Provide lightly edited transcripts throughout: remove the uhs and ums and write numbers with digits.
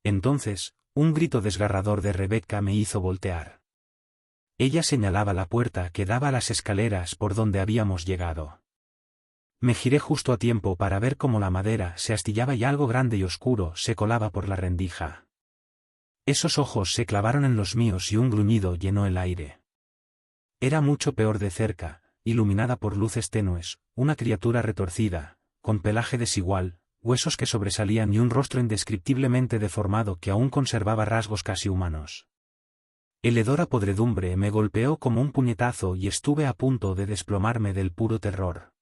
Entonces, un grito desgarrador de Rebecca me hizo voltear. Ella señalaba la puerta que daba a las escaleras por donde habíamos llegado. Me giré justo a tiempo para ver cómo la madera se astillaba y algo grande y oscuro se colaba por la rendija. Esos ojos se clavaron en los míos y un gruñido llenó el aire. Era mucho peor de cerca, iluminada por luces tenues, una criatura retorcida, con pelaje desigual, huesos que sobresalían y un rostro indescriptiblemente deformado que aún conservaba rasgos casi humanos. El hedor a podredumbre me golpeó como un puñetazo y estuve a punto de desplomarme del puro terror.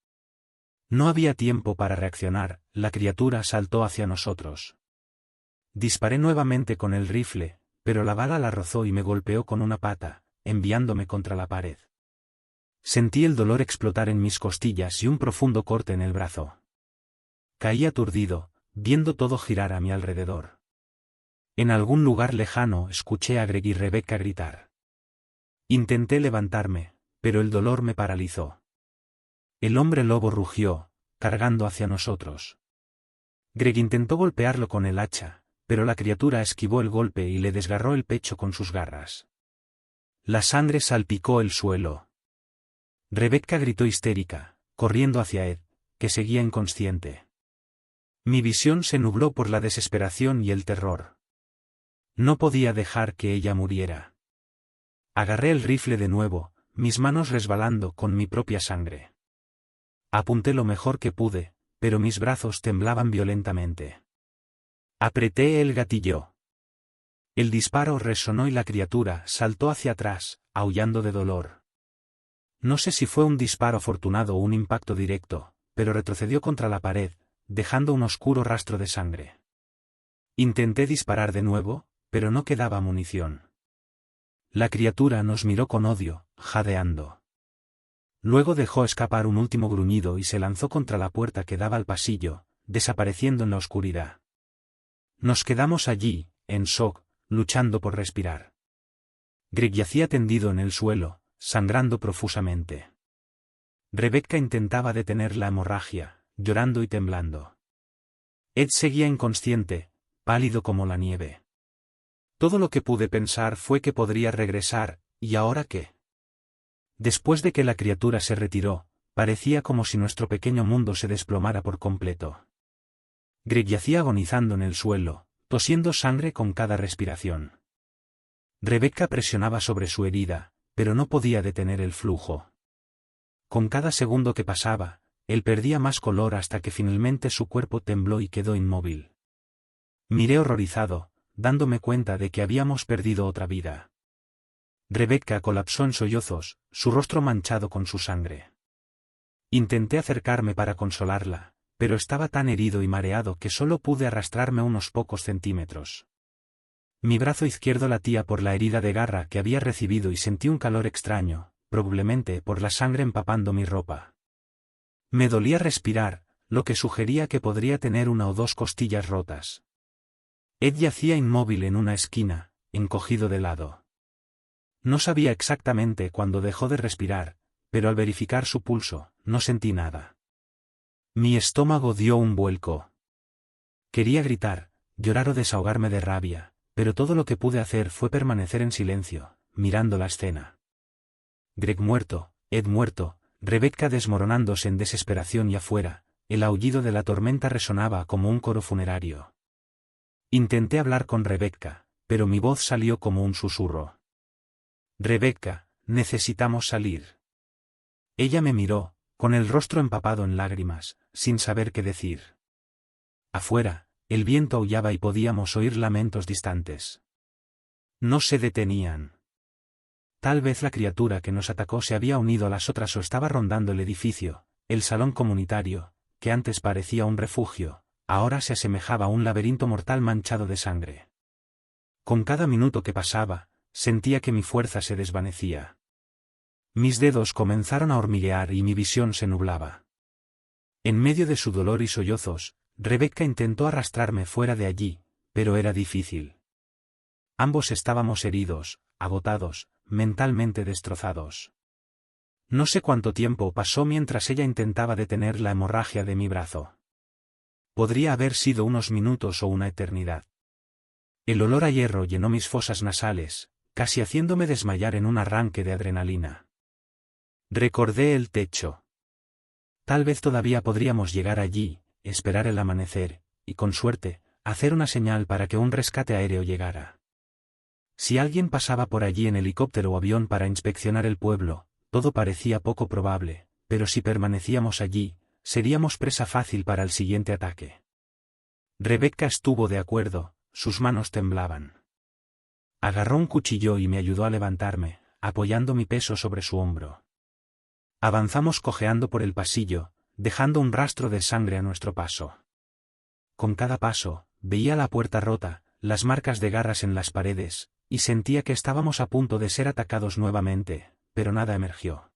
No había tiempo para reaccionar, la criatura saltó hacia nosotros. Disparé nuevamente con el rifle, pero la bala la rozó y me golpeó con una pata, enviándome contra la pared. Sentí el dolor explotar en mis costillas y un profundo corte en el brazo. Caí aturdido, viendo todo girar a mi alrededor. En algún lugar lejano escuché a Greg y Rebecca gritar. Intenté levantarme, pero el dolor me paralizó. El hombre lobo rugió, cargando hacia nosotros. Greg intentó golpearlo con el hacha, pero la criatura esquivó el golpe y le desgarró el pecho con sus garras. La sangre salpicó el suelo. Rebecca gritó histérica, corriendo hacia Ed, que seguía inconsciente. Mi visión se nubló por la desesperación y el terror. No podía dejar que ella muriera. Agarré el rifle de nuevo, mis manos resbalando con mi propia sangre. Apunté lo mejor que pude, pero mis brazos temblaban violentamente. Apreté el gatillo. El disparo resonó y la criatura saltó hacia atrás, aullando de dolor. No sé si fue un disparo afortunado o un impacto directo, pero retrocedió contra la pared, dejando un oscuro rastro de sangre. Intenté disparar de nuevo, pero no quedaba munición. La criatura nos miró con odio, jadeando. Luego dejó escapar un último gruñido y se lanzó contra la puerta que daba al pasillo, desapareciendo en la oscuridad. Nos quedamos allí, en shock, luchando por respirar. Greg yacía tendido en el suelo, sangrando profusamente. Rebecca intentaba detener la hemorragia, llorando y temblando. Ed seguía inconsciente, pálido como la nieve. Todo lo que pude pensar fue que podría regresar, ¿y ahora qué? Después de que la criatura se retiró, parecía como si nuestro pequeño mundo se desplomara por completo. Greg yacía agonizando en el suelo, tosiendo sangre con cada respiración. Rebecca presionaba sobre su herida, pero no podía detener el flujo. Con cada segundo que pasaba, él perdía más color hasta que finalmente su cuerpo tembló y quedó inmóvil. Miré horrorizado, dándome cuenta de que habíamos perdido otra vida. Rebecca colapsó en sollozos, su rostro manchado con su sangre. Intenté acercarme para consolarla, pero estaba tan herido y mareado que solo pude arrastrarme unos pocos centímetros. Mi brazo izquierdo latía por la herida de garra que había recibido y sentí un calor extraño, probablemente por la sangre empapando mi ropa. Me dolía respirar, lo que sugería que podría tener una o dos costillas rotas. Ed yacía inmóvil en una esquina, encogido de lado. No sabía exactamente cuándo dejó de respirar, pero al verificar su pulso, no sentí nada. Mi estómago dio un vuelco. Quería gritar, llorar o desahogarme de rabia, pero todo lo que pude hacer fue permanecer en silencio, mirando la escena. Greg muerto, Ed muerto, Rebecca desmoronándose en desesperación y afuera, el aullido de la tormenta resonaba como un coro funerario. Intenté hablar con Rebecca, pero mi voz salió como un susurro. Rebecca, necesitamos salir. Ella me miró, con el rostro empapado en lágrimas, sin saber qué decir. Afuera, el viento aullaba y podíamos oír lamentos distantes. No se detenían. Tal vez la criatura que nos atacó se había unido a las otras o estaba rondando el edificio, el salón comunitario, que antes parecía un refugio, ahora se asemejaba a un laberinto mortal manchado de sangre. Con cada minuto que pasaba, sentía que mi fuerza se desvanecía. Mis dedos comenzaron a hormiguear y mi visión se nublaba. En medio de su dolor y sollozos, Rebecca intentó arrastrarme fuera de allí, pero era difícil. Ambos estábamos heridos, agotados, mentalmente destrozados. No sé cuánto tiempo pasó mientras ella intentaba detener la hemorragia de mi brazo. Podría haber sido unos minutos o una eternidad. El olor a hierro llenó mis fosas nasales, casi haciéndome desmayar en un arranque de adrenalina. Recordé el techo. Tal vez todavía podríamos llegar allí, esperar el amanecer, y con suerte, hacer una señal para que un rescate aéreo llegara. Si alguien pasaba por allí en helicóptero o avión para inspeccionar el pueblo, todo parecía poco probable, pero si permanecíamos allí, seríamos presa fácil para el siguiente ataque. Rebecca estuvo de acuerdo, sus manos temblaban. Agarró un cuchillo y me ayudó a levantarme, apoyando mi peso sobre su hombro. Avanzamos cojeando por el pasillo, dejando un rastro de sangre a nuestro paso. Con cada paso, veía la puerta rota, las marcas de garras en las paredes, y sentía que estábamos a punto de ser atacados nuevamente, pero nada emergió.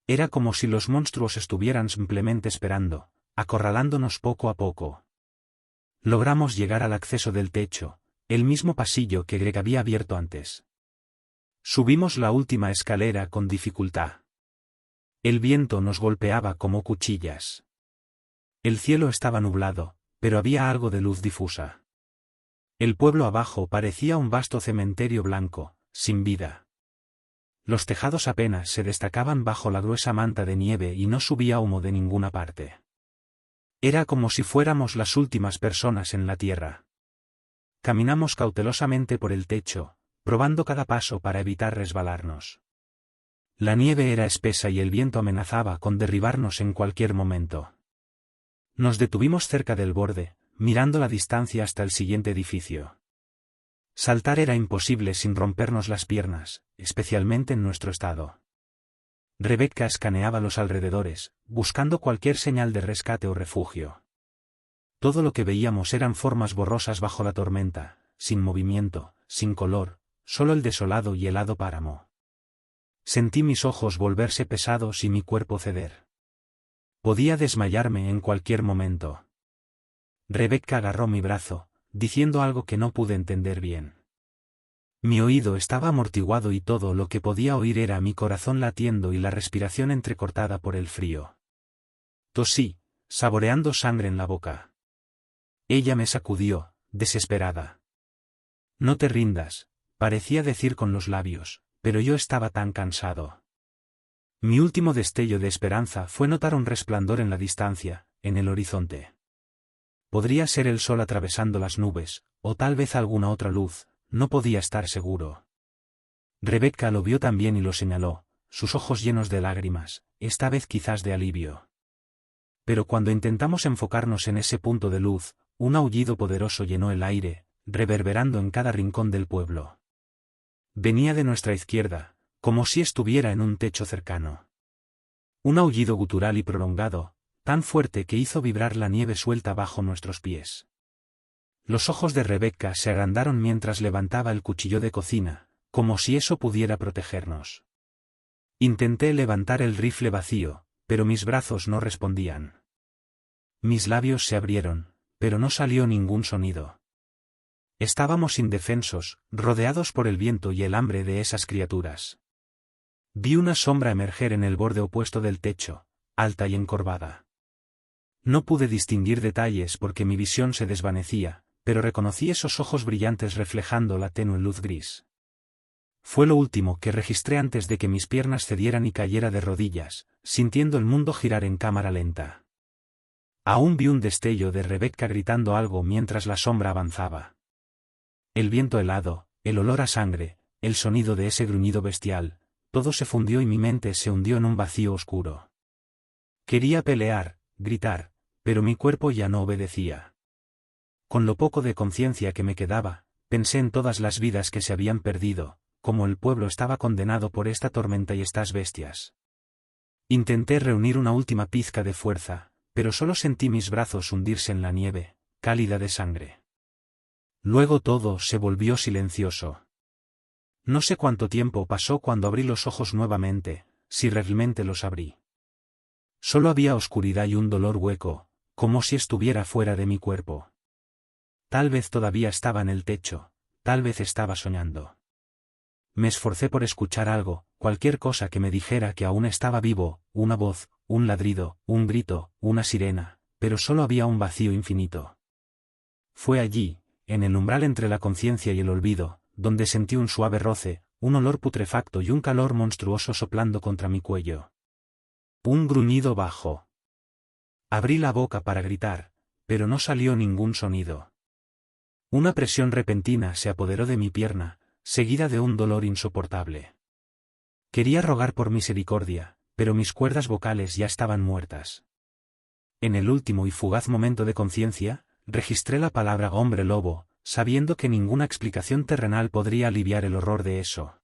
Era como si los monstruos estuvieran simplemente esperando, acorralándonos poco a poco. Logramos llegar al acceso del techo, el mismo pasillo que Greg había abierto antes. Subimos la última escalera con dificultad. El viento nos golpeaba como cuchillas. El cielo estaba nublado, pero había algo de luz difusa. El pueblo abajo parecía un vasto cementerio blanco, sin vida. Los tejados apenas se destacaban bajo la gruesa manta de nieve y no subía humo de ninguna parte. Era como si fuéramos las últimas personas en la tierra. Caminamos cautelosamente por el techo, probando cada paso para evitar resbalarnos. La nieve era espesa y el viento amenazaba con derribarnos en cualquier momento. Nos detuvimos cerca del borde, mirando la distancia hasta el siguiente edificio. Saltar era imposible sin rompernos las piernas, especialmente en nuestro estado. Rebecca escaneaba los alrededores, buscando cualquier señal de rescate o refugio. Todo lo que veíamos eran formas borrosas bajo la tormenta, sin movimiento, sin color, solo el desolado y helado páramo. Sentí mis ojos volverse pesados y mi cuerpo ceder. Podía desmayarme en cualquier momento. Rebecca agarró mi brazo, diciendo algo que no pude entender bien. Mi oído estaba amortiguado y todo lo que podía oír era mi corazón latiendo y la respiración entrecortada por el frío. Tosí, saboreando sangre en la boca. Ella me sacudió, desesperada. No te rindas, parecía decir con los labios, pero yo estaba tan cansado. Mi último destello de esperanza fue notar un resplandor en la distancia, en el horizonte. Podría ser el sol atravesando las nubes, o tal vez alguna otra luz, no podía estar seguro. Rebecca lo vio también y lo señaló, sus ojos llenos de lágrimas, esta vez quizás de alivio. Pero cuando intentamos enfocarnos en ese punto de luz, un aullido poderoso llenó el aire, reverberando en cada rincón del pueblo. Venía de nuestra izquierda, como si estuviera en un techo cercano. Un aullido gutural y prolongado, tan fuerte que hizo vibrar la nieve suelta bajo nuestros pies. Los ojos de Rebecca se agrandaron mientras levantaba el cuchillo de cocina, como si eso pudiera protegernos. Intenté levantar el rifle vacío, pero mis brazos no respondían. Mis labios se abrieron, pero no salió ningún sonido. Estábamos indefensos, rodeados por el viento y el hambre de esas criaturas. Vi una sombra emerger en el borde opuesto del techo, alta y encorvada. No pude distinguir detalles porque mi visión se desvanecía, pero reconocí esos ojos brillantes reflejando la tenue luz gris. Fue lo último que registré antes de que mis piernas cedieran y cayera de rodillas, sintiendo el mundo girar en cámara lenta. Aún vi un destello de Rebecca gritando algo mientras la sombra avanzaba. El viento helado, el olor a sangre, el sonido de ese gruñido bestial, todo se fundió y mi mente se hundió en un vacío oscuro. Quería pelear, gritar, pero mi cuerpo ya no obedecía. Con lo poco de conciencia que me quedaba, pensé en todas las vidas que se habían perdido, como el pueblo estaba condenado por esta tormenta y estas bestias. Intenté reunir una última pizca de fuerza, pero solo sentí mis brazos hundirse en la nieve, cálida de sangre. Luego todo se volvió silencioso. No sé cuánto tiempo pasó cuando abrí los ojos nuevamente, si realmente los abrí. Solo había oscuridad y un dolor hueco, como si estuviera fuera de mi cuerpo. Tal vez todavía estaba en el techo, tal vez estaba soñando. Me esforcé por escuchar algo, cualquier cosa que me dijera que aún estaba vivo, una voz, un ladrido, un grito, una sirena, pero solo había un vacío infinito. Fue allí, en el umbral entre la conciencia y el olvido, donde sentí un suave roce, un olor putrefacto y un calor monstruoso soplando contra mi cuello. Un gruñido bajo. Abrí la boca para gritar, pero no salió ningún sonido. Una presión repentina se apoderó de mi pierna, seguida de un dolor insoportable. Quería rogar por misericordia, pero mis cuerdas vocales ya estaban muertas. En el último y fugaz momento de conciencia, registré la palabra hombre lobo, sabiendo que ninguna explicación terrenal podría aliviar el horror de eso.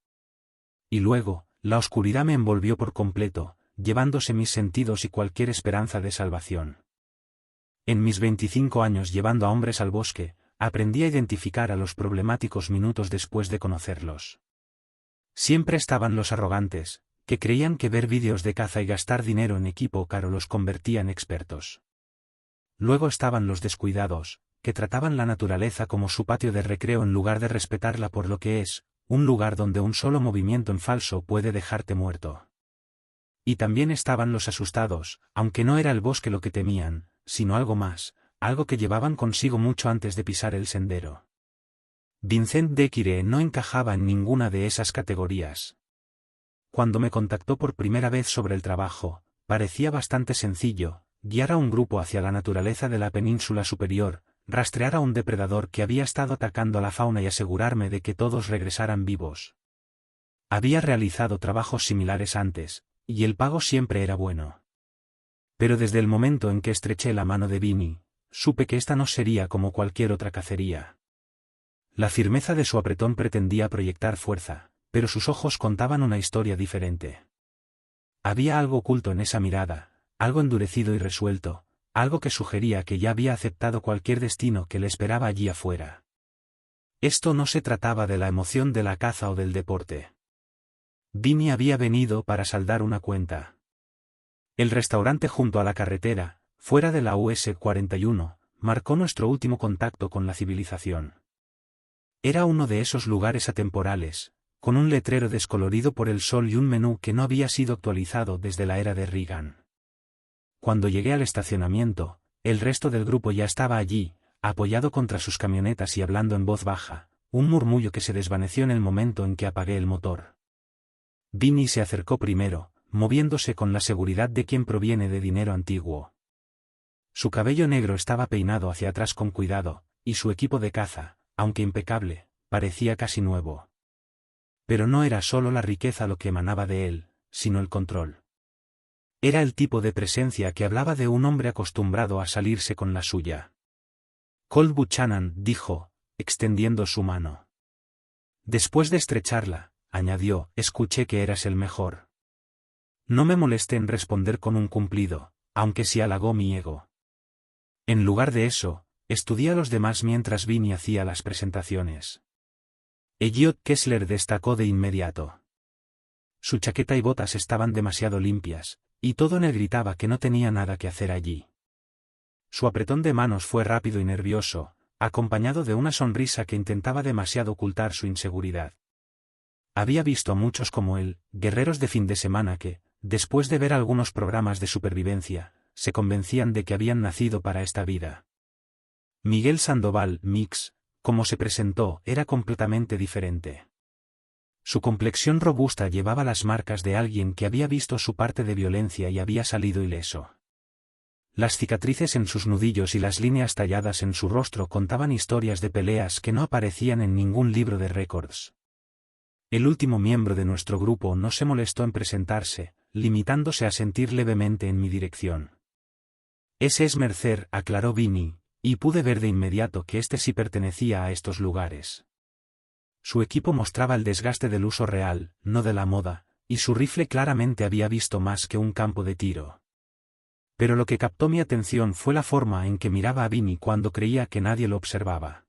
Y luego, la oscuridad me envolvió por completo, llevándose mis sentidos y cualquier esperanza de salvación. En mis 25 años llevando a hombres al bosque, aprendí a identificar a los problemáticos minutos después de conocerlos. Siempre estaban los arrogantes, que creían que ver vídeos de caza y gastar dinero en equipo caro los convertía en expertos. Luego estaban los descuidados, que trataban la naturaleza como su patio de recreo en lugar de respetarla por lo que es, un lugar donde un solo movimiento en falso puede dejarte muerto. Y también estaban los asustados, aunque no era el bosque lo que temían, sino algo más, algo que llevaban consigo mucho antes de pisar el sendero. Vincent Dequire no encajaba en ninguna de esas categorías. Cuando me contactó por primera vez sobre el trabajo, parecía bastante sencillo, guiar a un grupo hacia la naturaleza de la península superior, rastrear a un depredador que había estado atacando a la fauna y asegurarme de que todos regresaran vivos. Había realizado trabajos similares antes, y el pago siempre era bueno. Pero desde el momento en que estreché la mano de Vinnie, supe que esta no sería como cualquier otra cacería. La firmeza de su apretón pretendía proyectar fuerza, pero sus ojos contaban una historia diferente. Había algo oculto en esa mirada, algo endurecido y resuelto, algo que sugería que ya había aceptado cualquier destino que le esperaba allí afuera. Esto no se trataba de la emoción de la caza o del deporte. Vinnie había venido para saldar una cuenta. El restaurante junto a la carretera, fuera de la US 41, marcó nuestro último contacto con la civilización. Era uno de esos lugares atemporales, con un letrero descolorido por el sol y un menú que no había sido actualizado desde la era de Reagan. Cuando llegué al estacionamiento, el resto del grupo ya estaba allí, apoyado contra sus camionetas y hablando en voz baja, un murmullo que se desvaneció en el momento en que apagué el motor. Vinnie se acercó primero, moviéndose con la seguridad de quien proviene de dinero antiguo. Su cabello negro estaba peinado hacia atrás con cuidado, y su equipo de caza, aunque impecable, parecía casi nuevo. Pero no era solo la riqueza lo que emanaba de él, sino el control. Era el tipo de presencia que hablaba de un hombre acostumbrado a salirse con la suya. Colt Buchanan, dijo, extendiendo su mano. Después de estrecharla, añadió, escuché que eras el mejor. No me molesté en responder con un cumplido, aunque sí halagó mi ego. En lugar de eso, estudié a los demás mientras Vinnie hacía las presentaciones. Elliot Kessler destacó de inmediato. Su chaqueta y botas estaban demasiado limpias, y todo en él gritaba que no tenía nada que hacer allí. Su apretón de manos fue rápido y nervioso, acompañado de una sonrisa que intentaba demasiado ocultar su inseguridad. Había visto a muchos como él, guerreros de fin de semana que, después de ver algunos programas de supervivencia, se convencían de que habían nacido para esta vida. Miguel Sandoval, Mix, como se presentó, era completamente diferente. Su complexión robusta llevaba las marcas de alguien que había visto su parte de violencia y había salido ileso. Las cicatrices en sus nudillos y las líneas talladas en su rostro contaban historias de peleas que no aparecían en ningún libro de récords. El último miembro de nuestro grupo no se molestó en presentarse, limitándose a sentir levemente en mi dirección. Ese es Mercer, aclaró Vinnie, y pude ver de inmediato que este sí pertenecía a estos lugares. Su equipo mostraba el desgaste del uso real, no de la moda, y su rifle claramente había visto más que un campo de tiro. Pero lo que captó mi atención fue la forma en que miraba a Vinnie cuando creía que nadie lo observaba.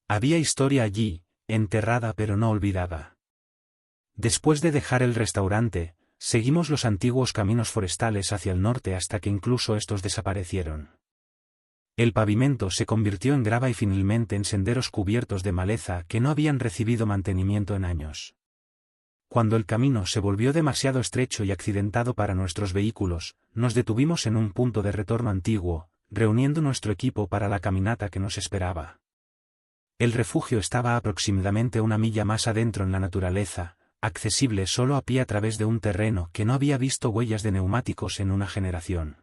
Había historia allí, enterrada pero no olvidada. Después de dejar el restaurante, seguimos los antiguos caminos forestales hacia el norte hasta que incluso estos desaparecieron. El pavimento se convirtió en grava y finalmente en senderos cubiertos de maleza que no habían recibido mantenimiento en años. Cuando el camino se volvió demasiado estrecho y accidentado para nuestros vehículos, nos detuvimos en un punto de retorno antiguo, reuniendo nuestro equipo para la caminata que nos esperaba. El refugio estaba aproximadamente una milla más adentro en la naturaleza, accesible solo a pie a través de un terreno que no había visto huellas de neumáticos en una generación.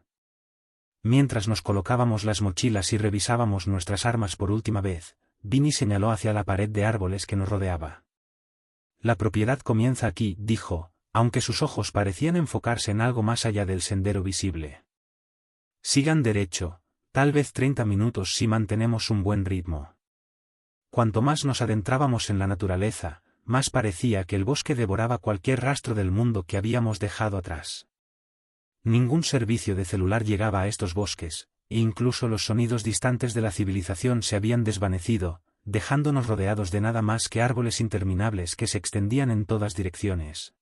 Mientras nos colocábamos las mochilas y revisábamos nuestras armas por última vez, Vinny señaló hacia la pared de árboles que nos rodeaba. La propiedad comienza aquí, dijo, aunque sus ojos parecían enfocarse en algo más allá del sendero visible. Sigan derecho, tal vez 30 minutos si mantenemos un buen ritmo. Cuanto más nos adentrábamos en la naturaleza, más parecía que el bosque devoraba cualquier rastro del mundo que habíamos dejado atrás. Ningún servicio de celular llegaba a estos bosques, e incluso los sonidos distantes de la civilización se habían desvanecido, dejándonos rodeados de nada más que árboles interminables que se extendían en todas direcciones.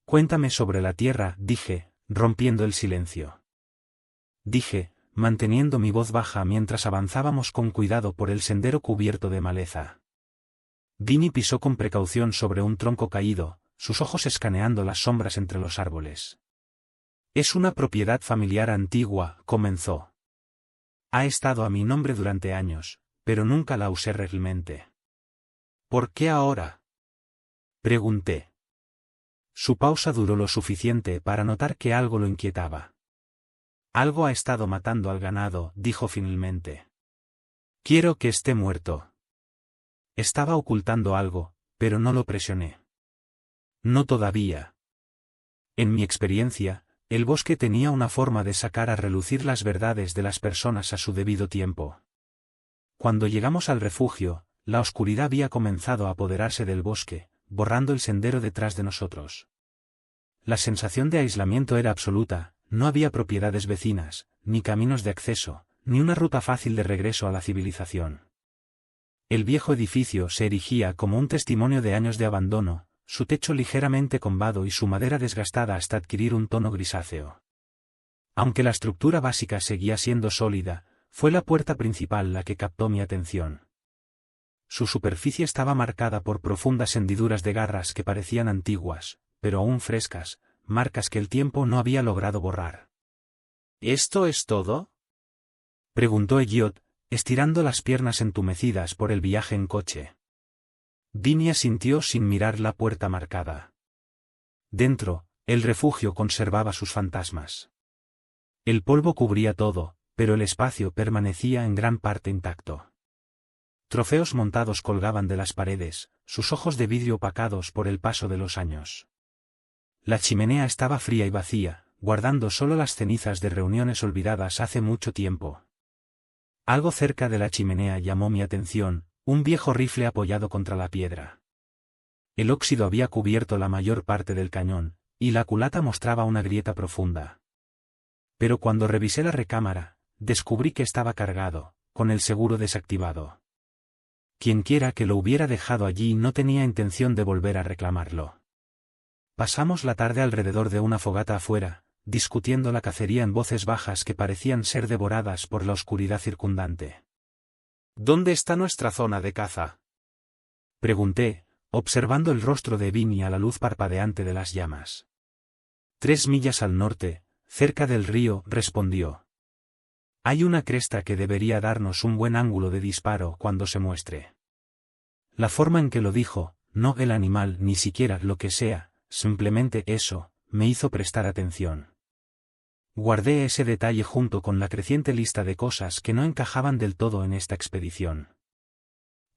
Cuéntame sobre la tierra, dije, rompiendo el silencio. Dije, manteniendo mi voz baja mientras avanzábamos con cuidado por el sendero cubierto de maleza. Vinny pisó con precaución sobre un tronco caído, sus ojos escaneando las sombras entre los árboles. Es una propiedad familiar antigua, comenzó. Ha estado a mi nombre durante años, pero nunca la usé realmente. ¿Por qué ahora?, pregunté. Su pausa duró lo suficiente para notar que algo lo inquietaba. Algo ha estado matando al ganado, dijo finalmente. Quiero que esté muerto. Estaba ocultando algo, pero no lo presioné. No todavía. En mi experiencia, el bosque tenía una forma de sacar a relucir las verdades de las personas a su debido tiempo. Cuando llegamos al refugio, la oscuridad había comenzado a apoderarse del bosque, borrando el sendero detrás de nosotros. La sensación de aislamiento era absoluta, no había propiedades vecinas, ni caminos de acceso, ni una ruta fácil de regreso a la civilización. El viejo edificio se erigía como un testimonio de años de abandono, su techo ligeramente combado y su madera desgastada hasta adquirir un tono grisáceo. Aunque la estructura básica seguía siendo sólida, fue la puerta principal la que captó mi atención. Su superficie estaba marcada por profundas hendiduras de garras que parecían antiguas, pero aún frescas, marcas que el tiempo no había logrado borrar. ¿Esto es todo?, preguntó Elliot, estirando las piernas entumecidas por el viaje en coche. Vinny asintió sin mirar la puerta marcada. Dentro, el refugio conservaba sus fantasmas. El polvo cubría todo, pero el espacio permanecía en gran parte intacto. Trofeos montados colgaban de las paredes, sus ojos de vidrio opacados por el paso de los años. La chimenea estaba fría y vacía, guardando solo las cenizas de reuniones olvidadas hace mucho tiempo. Algo cerca de la chimenea llamó mi atención, un viejo rifle apoyado contra la piedra. El óxido había cubierto la mayor parte del cañón, y la culata mostraba una grieta profunda. Pero cuando revisé la recámara, descubrí que estaba cargado, con el seguro desactivado. Quienquiera que lo hubiera dejado allí no tenía intención de volver a reclamarlo. Pasamos la tarde alrededor de una fogata afuera, discutiendo la cacería en voces bajas que parecían ser devoradas por la oscuridad circundante. ¿Dónde está nuestra zona de caza?, pregunté, observando el rostro de Vinny a la luz parpadeante de las llamas. 3 millas al norte, cerca del río, respondió. Hay una cresta que debería darnos un buen ángulo de disparo cuando se muestre. La forma en que lo dijo, no el animal ni siquiera lo que sea, simplemente eso, me hizo prestar atención. Guardé ese detalle junto con la creciente lista de cosas que no encajaban del todo en esta expedición.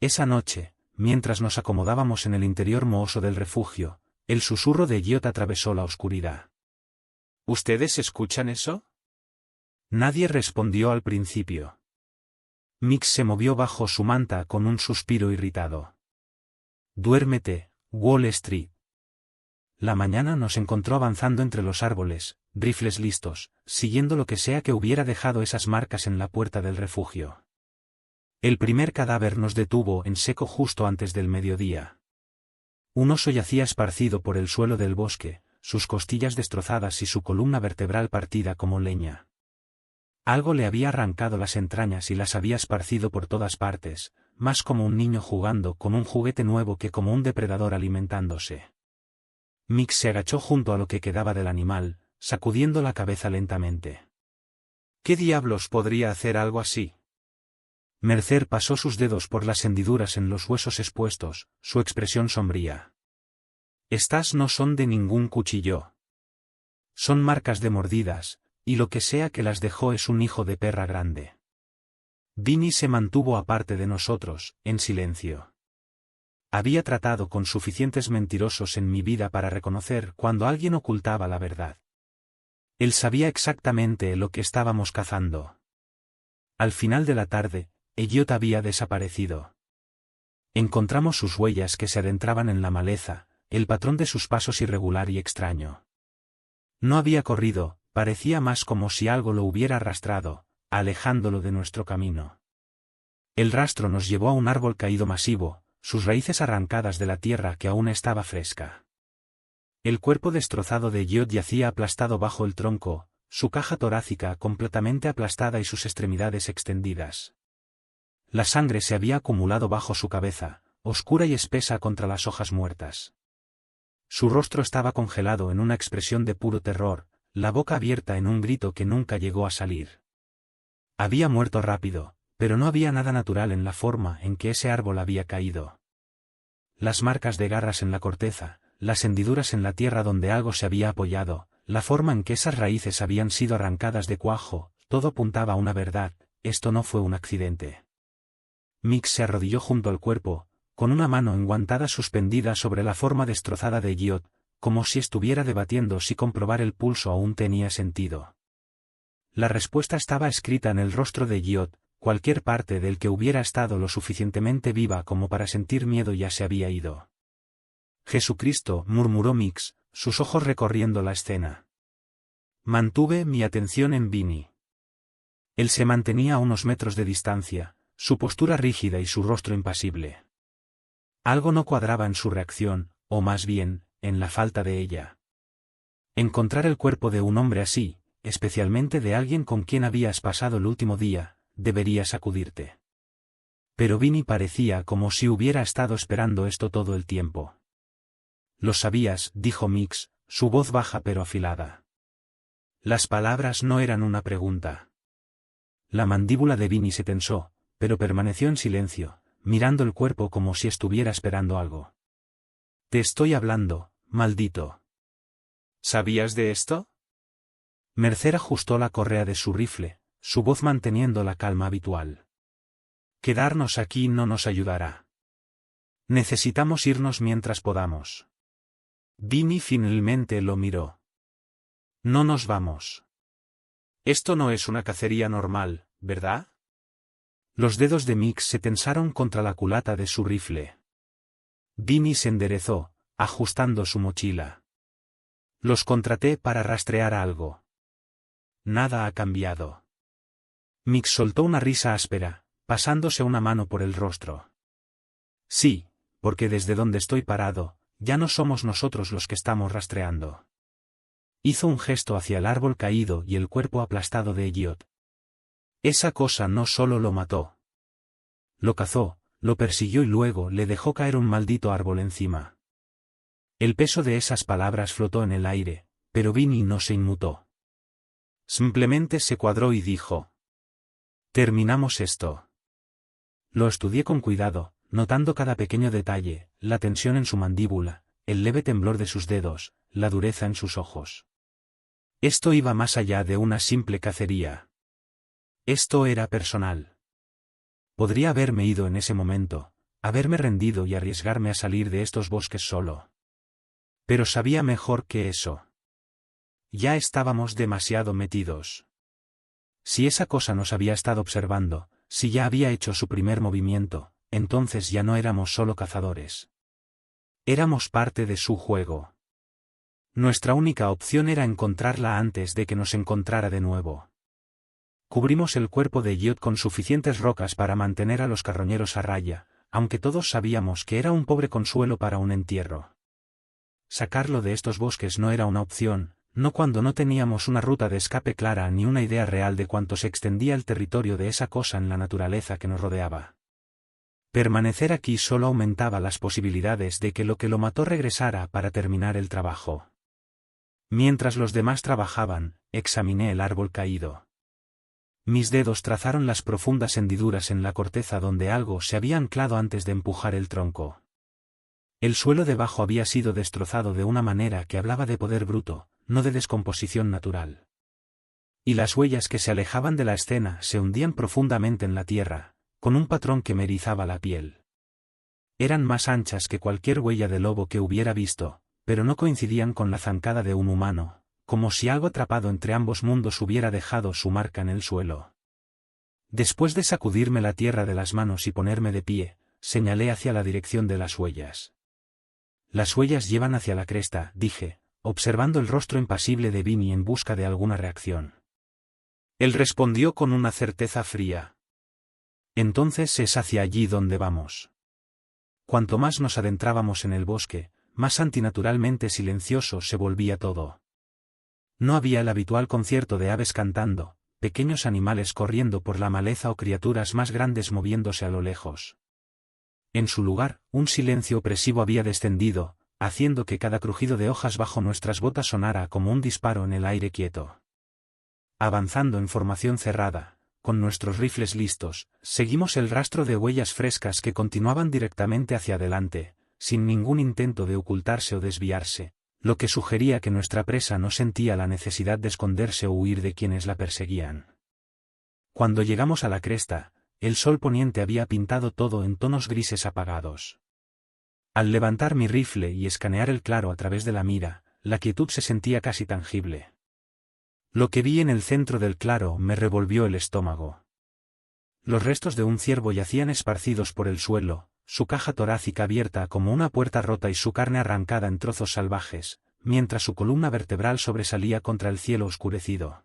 Esa noche, mientras nos acomodábamos en el interior mohoso del refugio, el susurro de Elliot atravesó la oscuridad. ¿Ustedes escuchan eso? Nadie respondió al principio. Mix se movió bajo su manta con un suspiro irritado. Duérmete, Wall Street. La mañana nos encontró avanzando entre los árboles, rifles listos, siguiendo lo que sea que hubiera dejado esas marcas en la puerta del refugio. El primer cadáver nos detuvo en seco justo antes del mediodía. Un oso yacía esparcido por el suelo del bosque, sus costillas destrozadas y su columna vertebral partida como leña. Algo le había arrancado las entrañas y las había esparcido por todas partes, más como un niño jugando con un juguete nuevo que como un depredador alimentándose. Mix se agachó junto a lo que quedaba del animal, sacudiendo la cabeza lentamente. ¿Qué diablos podría hacer algo así?, Mercer pasó sus dedos por las hendiduras en los huesos expuestos, su expresión sombría. Estas no son de ningún cuchillo. Son marcas de mordidas, y lo que sea que las dejó es un hijo de perra grande. Vinny se mantuvo aparte de nosotros, en silencio. Había tratado con suficientes mentirosos en mi vida para reconocer cuando alguien ocultaba la verdad. Él sabía exactamente lo que estábamos cazando. Al final de la tarde, Elliot había desaparecido. Encontramos sus huellas que se adentraban en la maleza, el patrón de sus pasos irregular y extraño. No había corrido, parecía más como si algo lo hubiera arrastrado, alejándolo de nuestro camino. El rastro nos llevó a un árbol caído masivo, sus raíces arrancadas de la tierra que aún estaba fresca. El cuerpo destrozado de Elliot yacía aplastado bajo el tronco, su caja torácica completamente aplastada y sus extremidades extendidas. La sangre se había acumulado bajo su cabeza, oscura y espesa contra las hojas muertas. Su rostro estaba congelado en una expresión de puro terror, la boca abierta en un grito que nunca llegó a salir. Había muerto rápido, pero no había nada natural en la forma en que ese árbol había caído. Las marcas de garras en la corteza, las hendiduras en la tierra donde algo se había apoyado, la forma en que esas raíces habían sido arrancadas de cuajo, todo apuntaba a una verdad: esto no fue un accidente. Mix se arrodilló junto al cuerpo, con una mano enguantada suspendida sobre la forma destrozada de Elliot, como si estuviera debatiendo si comprobar el pulso aún tenía sentido. La respuesta estaba escrita en el rostro de Elliot, cualquier parte del que hubiera estado lo suficientemente viva como para sentir miedo ya se había ido. Jesucristo, murmuró Mix, sus ojos recorriendo la escena. Mantuve mi atención en Vinny. Él se mantenía a unos metros de distancia, su postura rígida y su rostro impasible. Algo no cuadraba en su reacción, o más bien, en la falta de ella. Encontrar el cuerpo de un hombre así, especialmente de alguien con quien habías pasado el último día, debería sacudirte. Pero Vinny parecía como si hubiera estado esperando esto todo el tiempo. Lo sabías, dijo Mix, su voz baja pero afilada. Las palabras no eran una pregunta. La mandíbula de Vinny se tensó, pero permaneció en silencio, mirando el cuerpo como si estuviera esperando algo. Te estoy hablando, maldito. ¿Sabías de esto? Mercer ajustó la correa de su rifle, su voz manteniendo la calma habitual. Quedarnos aquí no nos ayudará. Necesitamos irnos mientras podamos. Vinny finalmente lo miró. No nos vamos. Esto no es una cacería normal, ¿verdad? Los dedos de Mix se tensaron contra la culata de su rifle. Vinny se enderezó, ajustando su mochila. Los contraté para rastrear algo. Nada ha cambiado. Mix soltó una risa áspera, pasándose una mano por el rostro. Sí, porque desde donde estoy parado, ya no somos nosotros los que estamos rastreando. Hizo un gesto hacia el árbol caído y el cuerpo aplastado de Elliot. Esa cosa no solo lo mató. Lo cazó, lo persiguió y luego le dejó caer un maldito árbol encima. El peso de esas palabras flotó en el aire, pero Vinny no se inmutó. Simplemente se cuadró y dijo: terminamos esto. Lo estudié con cuidado, notando cada pequeño detalle, la tensión en su mandíbula, el leve temblor de sus dedos, la dureza en sus ojos. Esto iba más allá de una simple cacería. Esto era personal. Podría haberme ido en ese momento, haberme rendido y arriesgarme a salir de estos bosques solo. Pero sabía mejor que eso. Ya estábamos demasiado metidos. Si esa cosa nos había estado observando, si ya había hecho su primer movimiento, entonces ya no éramos solo cazadores. Éramos parte de su juego. Nuestra única opción era encontrarla antes de que nos encontrara de nuevo. Cubrimos el cuerpo de Elliot con suficientes rocas para mantener a los carroñeros a raya, aunque todos sabíamos que era un pobre consuelo para un entierro. Sacarlo de estos bosques no era una opción, no cuando no teníamos una ruta de escape clara ni una idea real de cuánto se extendía el territorio de esa cosa en la naturaleza que nos rodeaba. Permanecer aquí solo aumentaba las posibilidades de que lo mató regresara para terminar el trabajo. Mientras los demás trabajaban, examiné el árbol caído. Mis dedos trazaron las profundas hendiduras en la corteza donde algo se había anclado antes de empujar el tronco. El suelo debajo había sido destrozado de una manera que hablaba de poder bruto, no de descomposición natural. Y las huellas que se alejaban de la escena se hundían profundamente en la tierra, con un patrón que me erizaba la piel. Eran más anchas que cualquier huella de lobo que hubiera visto, pero no coincidían con la zancada de un humano, como si algo atrapado entre ambos mundos hubiera dejado su marca en el suelo. Después de sacudirme la tierra de las manos y ponerme de pie, señalé hacia la dirección de las huellas. Las huellas llevan hacia la cresta, dije, observando el rostro impasible de Vinny en busca de alguna reacción. Él respondió con una certeza fría. Entonces es hacia allí donde vamos. Cuanto más nos adentrábamos en el bosque, más antinaturalmente silencioso se volvía todo. No había el habitual concierto de aves cantando, pequeños animales corriendo por la maleza o criaturas más grandes moviéndose a lo lejos. En su lugar, un silencio opresivo había descendido, haciendo que cada crujido de hojas bajo nuestras botas sonara como un disparo en el aire quieto. Avanzando en formación cerrada, con nuestros rifles listos, seguimos el rastro de huellas frescas que continuaban directamente hacia adelante, sin ningún intento de ocultarse o desviarse, lo que sugería que nuestra presa no sentía la necesidad de esconderse o huir de quienes la perseguían. Cuando llegamos a la cresta, el sol poniente había pintado todo en tonos grises apagados. Al levantar mi rifle y escanear el claro a través de la mira, la quietud se sentía casi tangible. Lo que vi en el centro del claro me revolvió el estómago. Los restos de un ciervo yacían esparcidos por el suelo, su caja torácica abierta como una puerta rota y su carne arrancada en trozos salvajes, mientras su columna vertebral sobresalía contra el cielo oscurecido.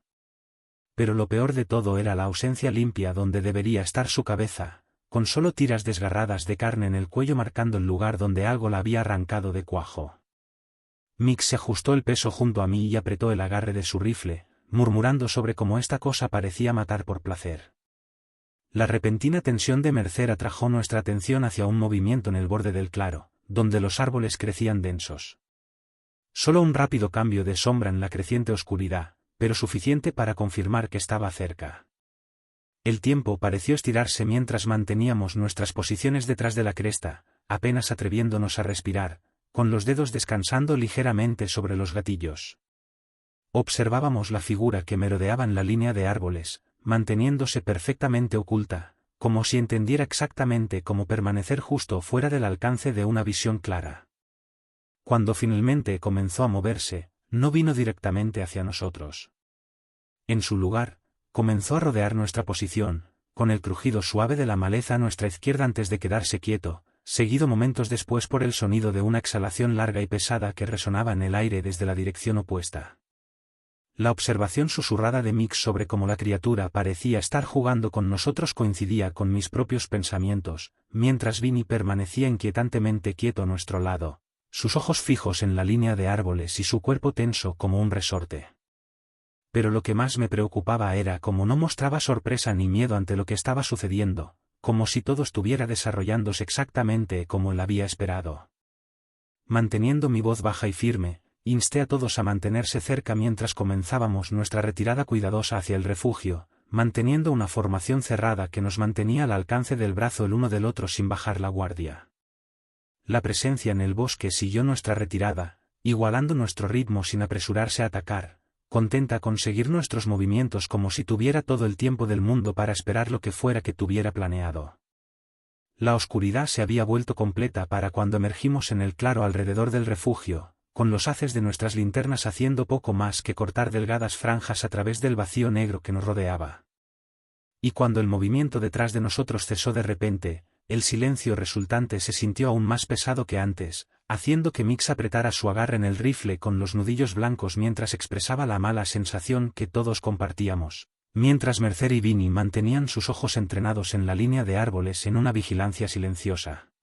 Pero lo peor de todo era la ausencia limpia donde debería estar su cabeza, con solo tiras desgarradas de carne en el cuello marcando el lugar donde algo la había arrancado de cuajo. Mix se ajustó el peso junto a mí y apretó el agarre de su rifle, murmurando sobre cómo esta cosa parecía matar por placer. La repentina tensión de Mercer atrajo nuestra atención hacia un movimiento en el borde del claro, donde los árboles crecían densos. Solo un rápido cambio de sombra en la creciente oscuridad, pero suficiente para confirmar que estaba cerca. El tiempo pareció estirarse mientras manteníamos nuestras posiciones detrás de la cresta, apenas atreviéndonos a respirar, con los dedos descansando ligeramente sobre los gatillos. Observábamos la figura que merodeaba en la línea de árboles, manteniéndose perfectamente oculta, como si entendiera exactamente cómo permanecer justo fuera del alcance de una visión clara. Cuando finalmente comenzó a moverse, no vino directamente hacia nosotros. En su lugar, comenzó a rodear nuestra posición, con el crujido suave de la maleza a nuestra izquierda antes de quedarse quieto, seguido momentos después por el sonido de una exhalación larga y pesada que resonaba en el aire desde la dirección opuesta. La observación susurrada de Mix sobre cómo la criatura parecía estar jugando con nosotros coincidía con mis propios pensamientos, mientras Vinny permanecía inquietantemente quieto a nuestro lado, sus ojos fijos en la línea de árboles y su cuerpo tenso como un resorte. Pero lo que más me preocupaba era cómo no mostraba sorpresa ni miedo ante lo que estaba sucediendo, como si todo estuviera desarrollándose exactamente como él había esperado. Manteniendo mi voz baja y firme, insté a todos a mantenerse cerca mientras comenzábamos nuestra retirada cuidadosa hacia el refugio, manteniendo una formación cerrada que nos mantenía al alcance del brazo el uno del otro sin bajar la guardia. La presencia en el bosque siguió nuestra retirada, igualando nuestro ritmo sin apresurarse a atacar, contenta con seguir nuestros movimientos como si tuviera todo el tiempo del mundo para esperar lo que fuera que tuviera planeado. La oscuridad se había vuelto completa para cuando emergimos en el claro alrededor del refugio, con los haces de nuestras linternas haciendo poco más que cortar delgadas franjas a través del vacío negro que nos rodeaba. Y cuando el movimiento detrás de nosotros cesó de repente, el silencio resultante se sintió aún más pesado que antes, haciendo que Mix apretara su agarre en el rifle con los nudillos blancos mientras expresaba la mala sensación que todos compartíamos, mientras Mercer y Vinny mantenían sus ojos entrenados en la línea de árboles en una vigilancia silenciosa.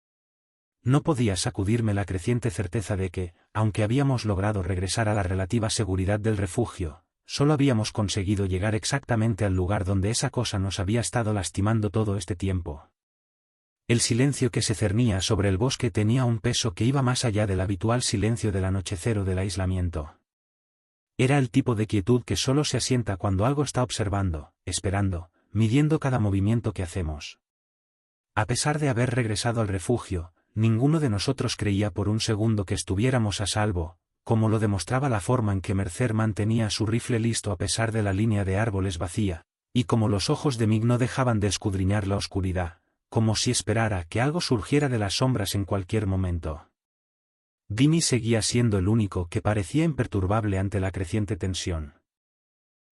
No podía sacudirme la creciente certeza de que, aunque habíamos logrado regresar a la relativa seguridad del refugio, solo habíamos conseguido llegar exactamente al lugar donde esa cosa nos había estado lastimando todo este tiempo. El silencio que se cernía sobre el bosque tenía un peso que iba más allá del habitual silencio del anochecer o del aislamiento. Era el tipo de quietud que solo se asienta cuando algo está observando, esperando, midiendo cada movimiento que hacemos. A pesar de haber regresado al refugio, ninguno de nosotros creía por un segundo que estuviéramos a salvo, como lo demostraba la forma en que Mercer mantenía su rifle listo a pesar de la línea de árboles vacía, y como los ojos de Mig no dejaban de escudriñar la oscuridad, como si esperara que algo surgiera de las sombras en cualquier momento. Vinny seguía siendo el único que parecía imperturbable ante la creciente tensión.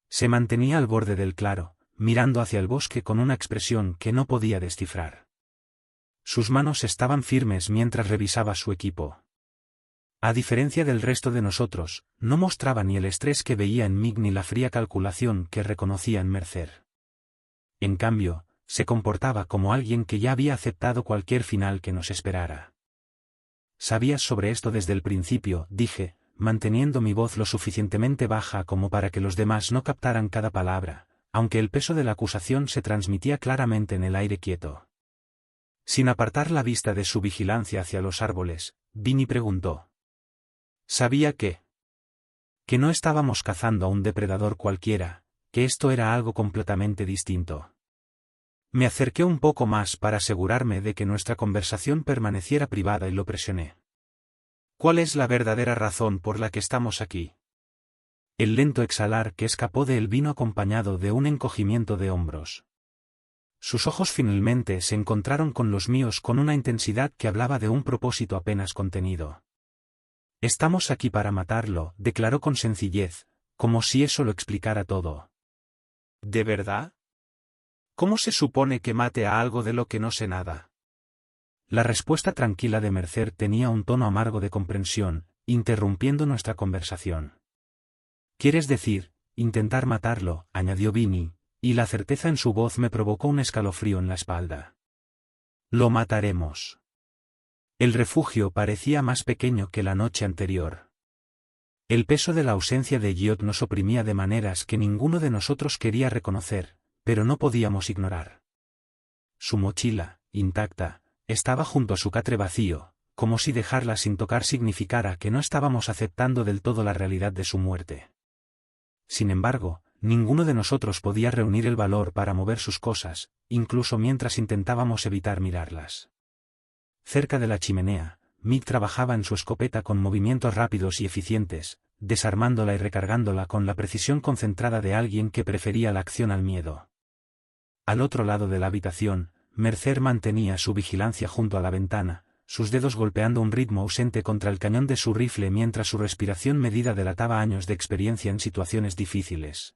Se mantenía al borde del claro, mirando hacia el bosque con una expresión que no podía descifrar. Sus manos estaban firmes mientras revisaba su equipo. A diferencia del resto de nosotros, no mostraba ni el estrés que veía en Mig ni la fría calculación que reconocía en Mercer. En cambio, se comportaba como alguien que ya había aceptado cualquier final que nos esperara. «Sabías sobre esto desde el principio», dije, manteniendo mi voz lo suficientemente baja como para que los demás no captaran cada palabra, aunque el peso de la acusación se transmitía claramente en el aire quieto. Sin apartar la vista de su vigilancia hacia los árboles, Vinny preguntó. «¿Sabía qué? Que no estábamos cazando a un depredador cualquiera, que esto era algo completamente distinto». Me acerqué un poco más para asegurarme de que nuestra conversación permaneciera privada y lo presioné. «¿Cuál es la verdadera razón por la que estamos aquí?» El lento exhalar que escapó de él vino acompañado de un encogimiento de hombros. Sus ojos finalmente se encontraron con los míos con una intensidad que hablaba de un propósito apenas contenido. «Estamos aquí para matarlo», declaró con sencillez, como si eso lo explicara todo. «¿De verdad? ¿Cómo se supone que mate a algo de lo que no sé nada?» La respuesta tranquila de Mercer tenía un tono amargo de comprensión, interrumpiendo nuestra conversación. «¿Quieres decir, intentar matarlo?», añadió Vinny, y la certeza en su voz me provocó un escalofrío en la espalda. «Lo mataremos». El refugio parecía más pequeño que la noche anterior. El peso de la ausencia de Giot nos oprimía de maneras que ninguno de nosotros quería reconocer, pero no podíamos ignorar. Su mochila, intacta, estaba junto a su catre vacío, como si dejarla sin tocar significara que no estábamos aceptando del todo la realidad de su muerte. Sin embargo, ninguno de nosotros podía reunir el valor para mover sus cosas, incluso mientras intentábamos evitar mirarlas. Cerca de la chimenea, Mig trabajaba en su escopeta con movimientos rápidos y eficientes, desarmándola y recargándola con la precisión concentrada de alguien que prefería la acción al miedo. Al otro lado de la habitación, Mercer mantenía su vigilancia junto a la ventana, sus dedos golpeando un ritmo ausente contra el cañón de su rifle mientras su respiración medida delataba años de experiencia en situaciones difíciles.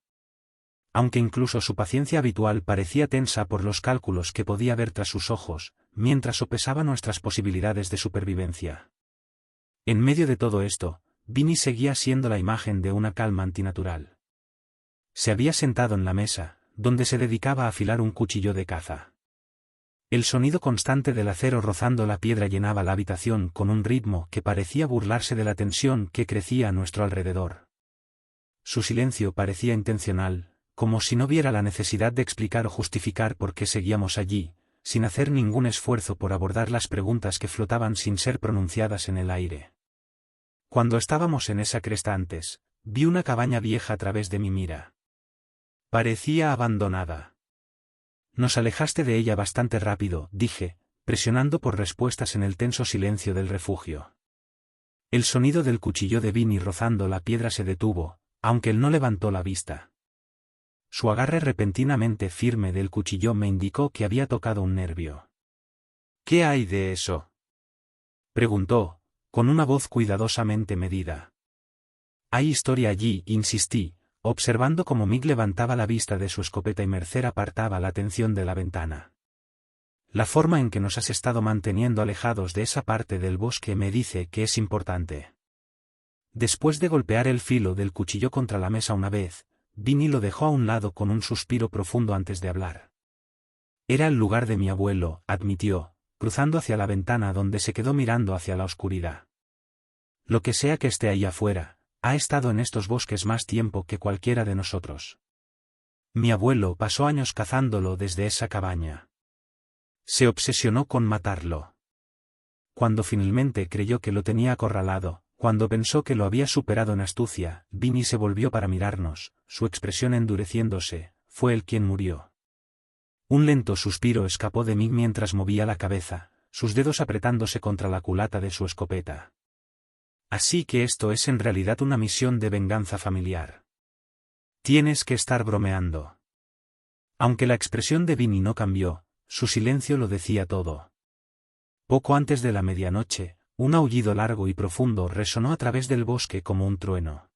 Aunque incluso su paciencia habitual parecía tensa por los cálculos que podía ver tras sus ojos, mientras sopesaba nuestras posibilidades de supervivencia. En medio de todo esto, Vinny seguía siendo la imagen de una calma antinatural. Se había sentado en la mesa, donde se dedicaba a afilar un cuchillo de caza. El sonido constante del acero rozando la piedra llenaba la habitación con un ritmo que parecía burlarse de la tensión que crecía a nuestro alrededor. Su silencio parecía intencional, como si no viera la necesidad de explicar o justificar por qué seguíamos allí, sin hacer ningún esfuerzo por abordar las preguntas que flotaban sin ser pronunciadas en el aire. Cuando estábamos en esa cresta antes, vi una cabaña vieja a través de mi mira. Parecía abandonada. «Nos alejaste de ella bastante rápido», dije, presionando por respuestas en el tenso silencio del refugio. El sonido del cuchillo de Vinny rozando la piedra se detuvo, aunque él no levantó la vista. Su agarre repentinamente firme del cuchillo me indicó que había tocado un nervio. «¿Qué hay de eso?», preguntó, con una voz cuidadosamente medida. «Hay historia allí», insistí, observando cómo Mig levantaba la vista de su escopeta y Mercer apartaba la atención de la ventana. «La forma en que nos has estado manteniendo alejados de esa parte del bosque me dice que es importante». Después de golpear el filo del cuchillo contra la mesa una vez, Vinny lo dejó a un lado con un suspiro profundo antes de hablar. «Era el lugar de mi abuelo», admitió, cruzando hacia la ventana donde se quedó mirando hacia la oscuridad. «Lo que sea que esté ahí afuera, ha estado en estos bosques más tiempo que cualquiera de nosotros. Mi abuelo pasó años cazándolo desde esa cabaña. Se obsesionó con matarlo. Cuando finalmente creyó que lo tenía acorralado, Cuando pensó que lo había superado en astucia, Vinny se volvió para mirarnos, su expresión endureciéndose. Fue él quien murió. Un lento suspiro escapó de mí mientras movía la cabeza, sus dedos apretándose contra la culata de su escopeta. Así que esto es en realidad una misión de venganza familiar. Tienes que estar bromeando. Aunque la expresión de Vinny no cambió, su silencio lo decía todo. Poco antes de la medianoche, un aullido largo y profundo resonó a través del bosque como un trueno.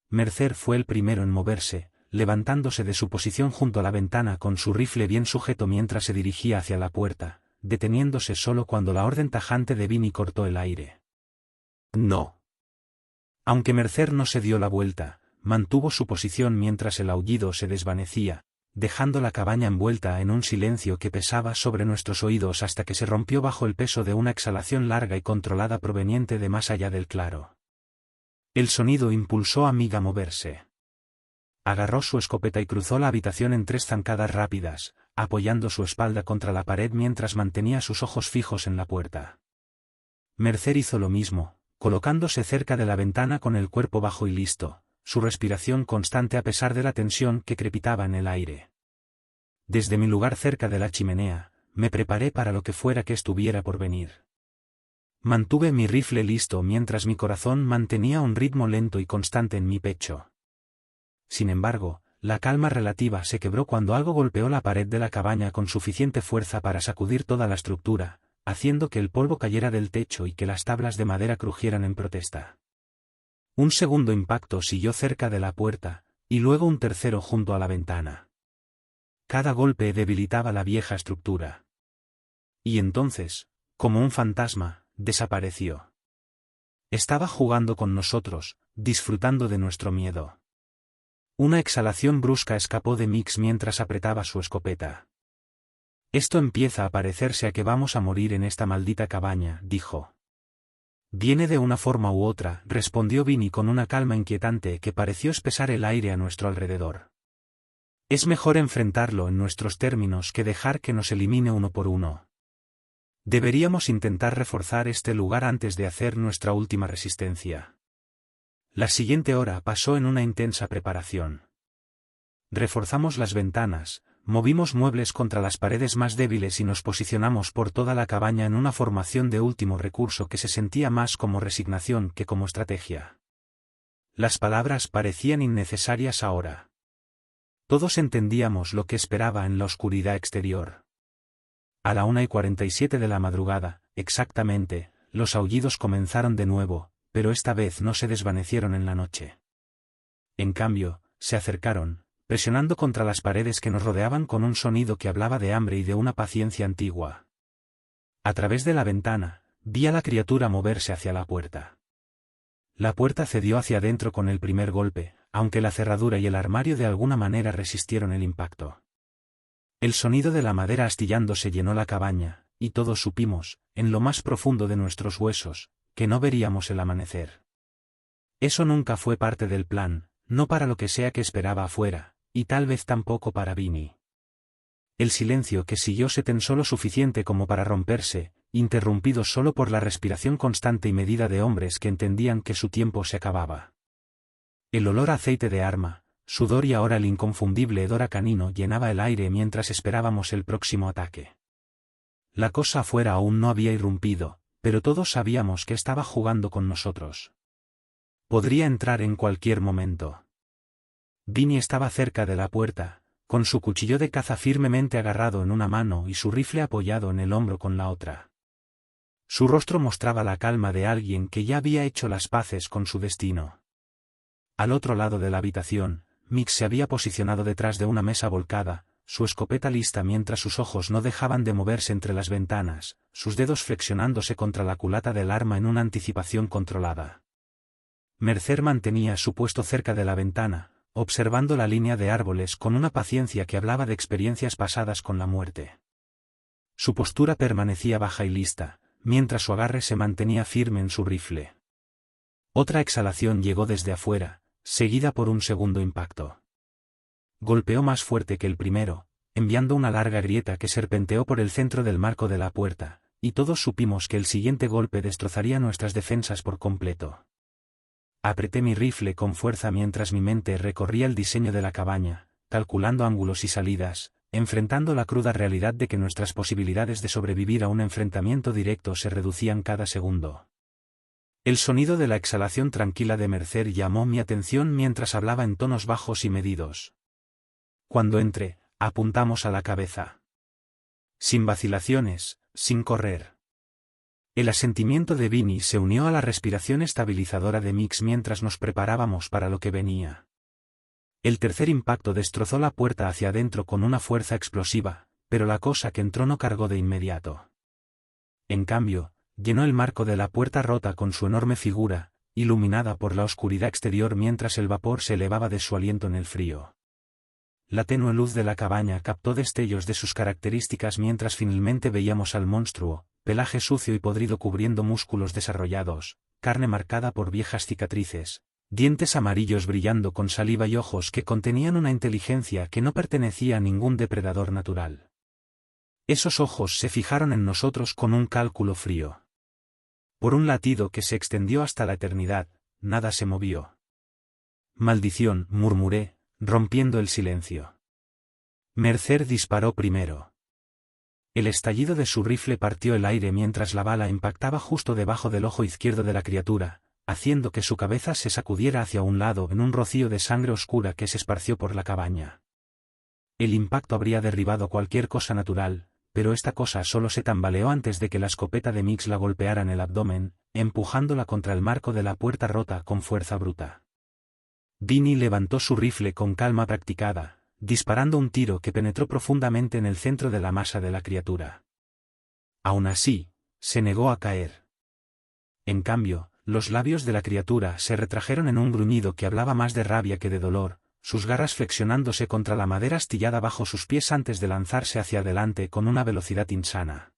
Mercer fue el primero en moverse, levantándose de su posición junto a la ventana con su rifle bien sujeto mientras se dirigía hacia la puerta, deteniéndose solo cuando la orden tajante de Vinny cortó el aire. No. Aunque Mercer no se dio la vuelta, mantuvo su posición mientras el aullido se desvanecía, dejando la cabaña envuelta en un silencio que pesaba sobre nuestros oídos hasta que se rompió bajo el peso de una exhalación larga y controlada proveniente de más allá del claro. El sonido impulsó a Mig a moverse. Agarró su escopeta y cruzó la habitación en 3 zancadas rápidas, apoyando su espalda contra la pared mientras mantenía sus ojos fijos en la puerta. Mercer hizo lo mismo, colocándose cerca de la ventana con el cuerpo bajo y listo, su respiración constante a pesar de la tensión que crepitaba en el aire. Desde mi lugar cerca de la chimenea, me preparé para lo que fuera que estuviera por venir. Mantuve mi rifle listo mientras mi corazón mantenía un ritmo lento y constante en mi pecho. Sin embargo, la calma relativa se quebró cuando algo golpeó la pared de la cabaña con suficiente fuerza para sacudir toda la estructura, haciendo que el polvo cayera del techo y que las tablas de madera crujieran en protesta. Un segundo impacto siguió cerca de la puerta, y luego un tercero junto a la ventana. Cada golpe debilitaba la vieja estructura. Y entonces, como un fantasma, desapareció. Estaba jugando con nosotros, disfrutando de nuestro miedo. Una exhalación brusca escapó de Mix mientras apretaba su escopeta. Esto empieza a parecerse a que vamos a morir en esta maldita cabaña, dijo. Viene de una forma u otra, respondió Vinny con una calma inquietante que pareció espesar el aire a nuestro alrededor. Es mejor enfrentarlo en nuestros términos que dejar que nos elimine uno por uno. Deberíamos intentar reforzar este lugar antes de hacer nuestra última resistencia. La siguiente hora pasó en una intensa preparación. Reforzamos las ventanas, movimos muebles contra las paredes más débiles y nos posicionamos por toda la cabaña en una formación de último recurso que se sentía más como resignación que como estrategia. Las palabras parecían innecesarias ahora. Todos entendíamos lo que esperaba en la oscuridad exterior. A la 1:47 de la madrugada, exactamente, los aullidos comenzaron de nuevo, pero esta vez no se desvanecieron en la noche. En cambio, se acercaron, presionando contra las paredes que nos rodeaban con un sonido que hablaba de hambre y de una paciencia antigua. A través de la ventana, vi a la criatura moverse hacia la puerta. La puerta cedió hacia adentro con el primer golpe, aunque la cerradura y el armario de alguna manera resistieron el impacto. El sonido de la madera astillándose llenó la cabaña, y todos supimos, en lo más profundo de nuestros huesos, que no veríamos el amanecer. Eso nunca fue parte del plan, no para lo que sea que esperaba afuera, y tal vez tampoco para Vinny. El silencio que siguió se tensó lo suficiente como para romperse, interrumpido solo por la respiración constante y medida de hombres que entendían que su tiempo se acababa. El olor a aceite de arma, sudor y ahora el inconfundible hedor a canino llenaba el aire mientras esperábamos el próximo ataque. La cosa afuera aún no había irrumpido, pero todos sabíamos que estaba jugando con nosotros. Podría entrar en cualquier momento. Vinny estaba cerca de la puerta, con su cuchillo de caza firmemente agarrado en una mano y su rifle apoyado en el hombro con la otra. Su rostro mostraba la calma de alguien que ya había hecho las paces con su destino. Al otro lado de la habitación, Mix se había posicionado detrás de una mesa volcada, su escopeta lista mientras sus ojos no dejaban de moverse entre las ventanas, sus dedos flexionándose contra la culata del arma en una anticipación controlada. Mercer mantenía su puesto cerca de la ventana, observando la línea de árboles con una paciencia que hablaba de experiencias pasadas con la muerte. Su postura permanecía baja y lista, mientras su agarre se mantenía firme en su rifle. Otra exhalación llegó desde afuera, seguida por un segundo impacto. Golpeó más fuerte que el primero, enviando una larga grieta que serpenteó por el centro del marco de la puerta, y todos supimos que el siguiente golpe destrozaría nuestras defensas por completo. Apreté mi rifle con fuerza mientras mi mente recorría el diseño de la cabaña, calculando ángulos y salidas, enfrentando la cruda realidad de que nuestras posibilidades de sobrevivir a un enfrentamiento directo se reducían cada segundo. El sonido de la exhalación tranquila de Mercer llamó mi atención mientras hablaba en tonos bajos y medidos. Cuando entré, apuntamos a la cabeza. Sin vacilaciones, sin correr. El asentimiento de Vinny se unió a la respiración estabilizadora de Mix mientras nos preparábamos para lo que venía. El tercer impacto destrozó la puerta hacia adentro con una fuerza explosiva, pero la cosa que entró no cargó de inmediato. En cambio, llenó el marco de la puerta rota con su enorme figura, iluminada por la oscuridad exterior mientras el vapor se elevaba de su aliento en el frío. La tenue luz de la cabaña captó destellos de sus características mientras finalmente veíamos al monstruo, pelaje sucio y podrido cubriendo músculos desarrollados, carne marcada por viejas cicatrices, dientes amarillos brillando con saliva y ojos que contenían una inteligencia que no pertenecía a ningún depredador natural. Esos ojos se fijaron en nosotros con un cálculo frío. Por un latido que se extendió hasta la eternidad, nada se movió. «Maldición», murmuré, rompiendo el silencio. Mercer disparó primero. El estallido de su rifle partió el aire mientras la bala impactaba justo debajo del ojo izquierdo de la criatura, haciendo que su cabeza se sacudiera hacia un lado en un rocío de sangre oscura que se esparció por la cabaña. El impacto habría derribado cualquier cosa natural, pero esta cosa solo se tambaleó antes de que la escopeta de Mix la golpeara en el abdomen, empujándola contra el marco de la puerta rota con fuerza bruta. Vinny levantó su rifle con calma practicada, disparando un tiro que penetró profundamente en el centro de la masa de la criatura. Aún así, se negó a caer. En cambio, los labios de la criatura se retrajeron en un gruñido que hablaba más de rabia que de dolor, sus garras flexionándose contra la madera astillada bajo sus pies antes de lanzarse hacia adelante con una velocidad insana.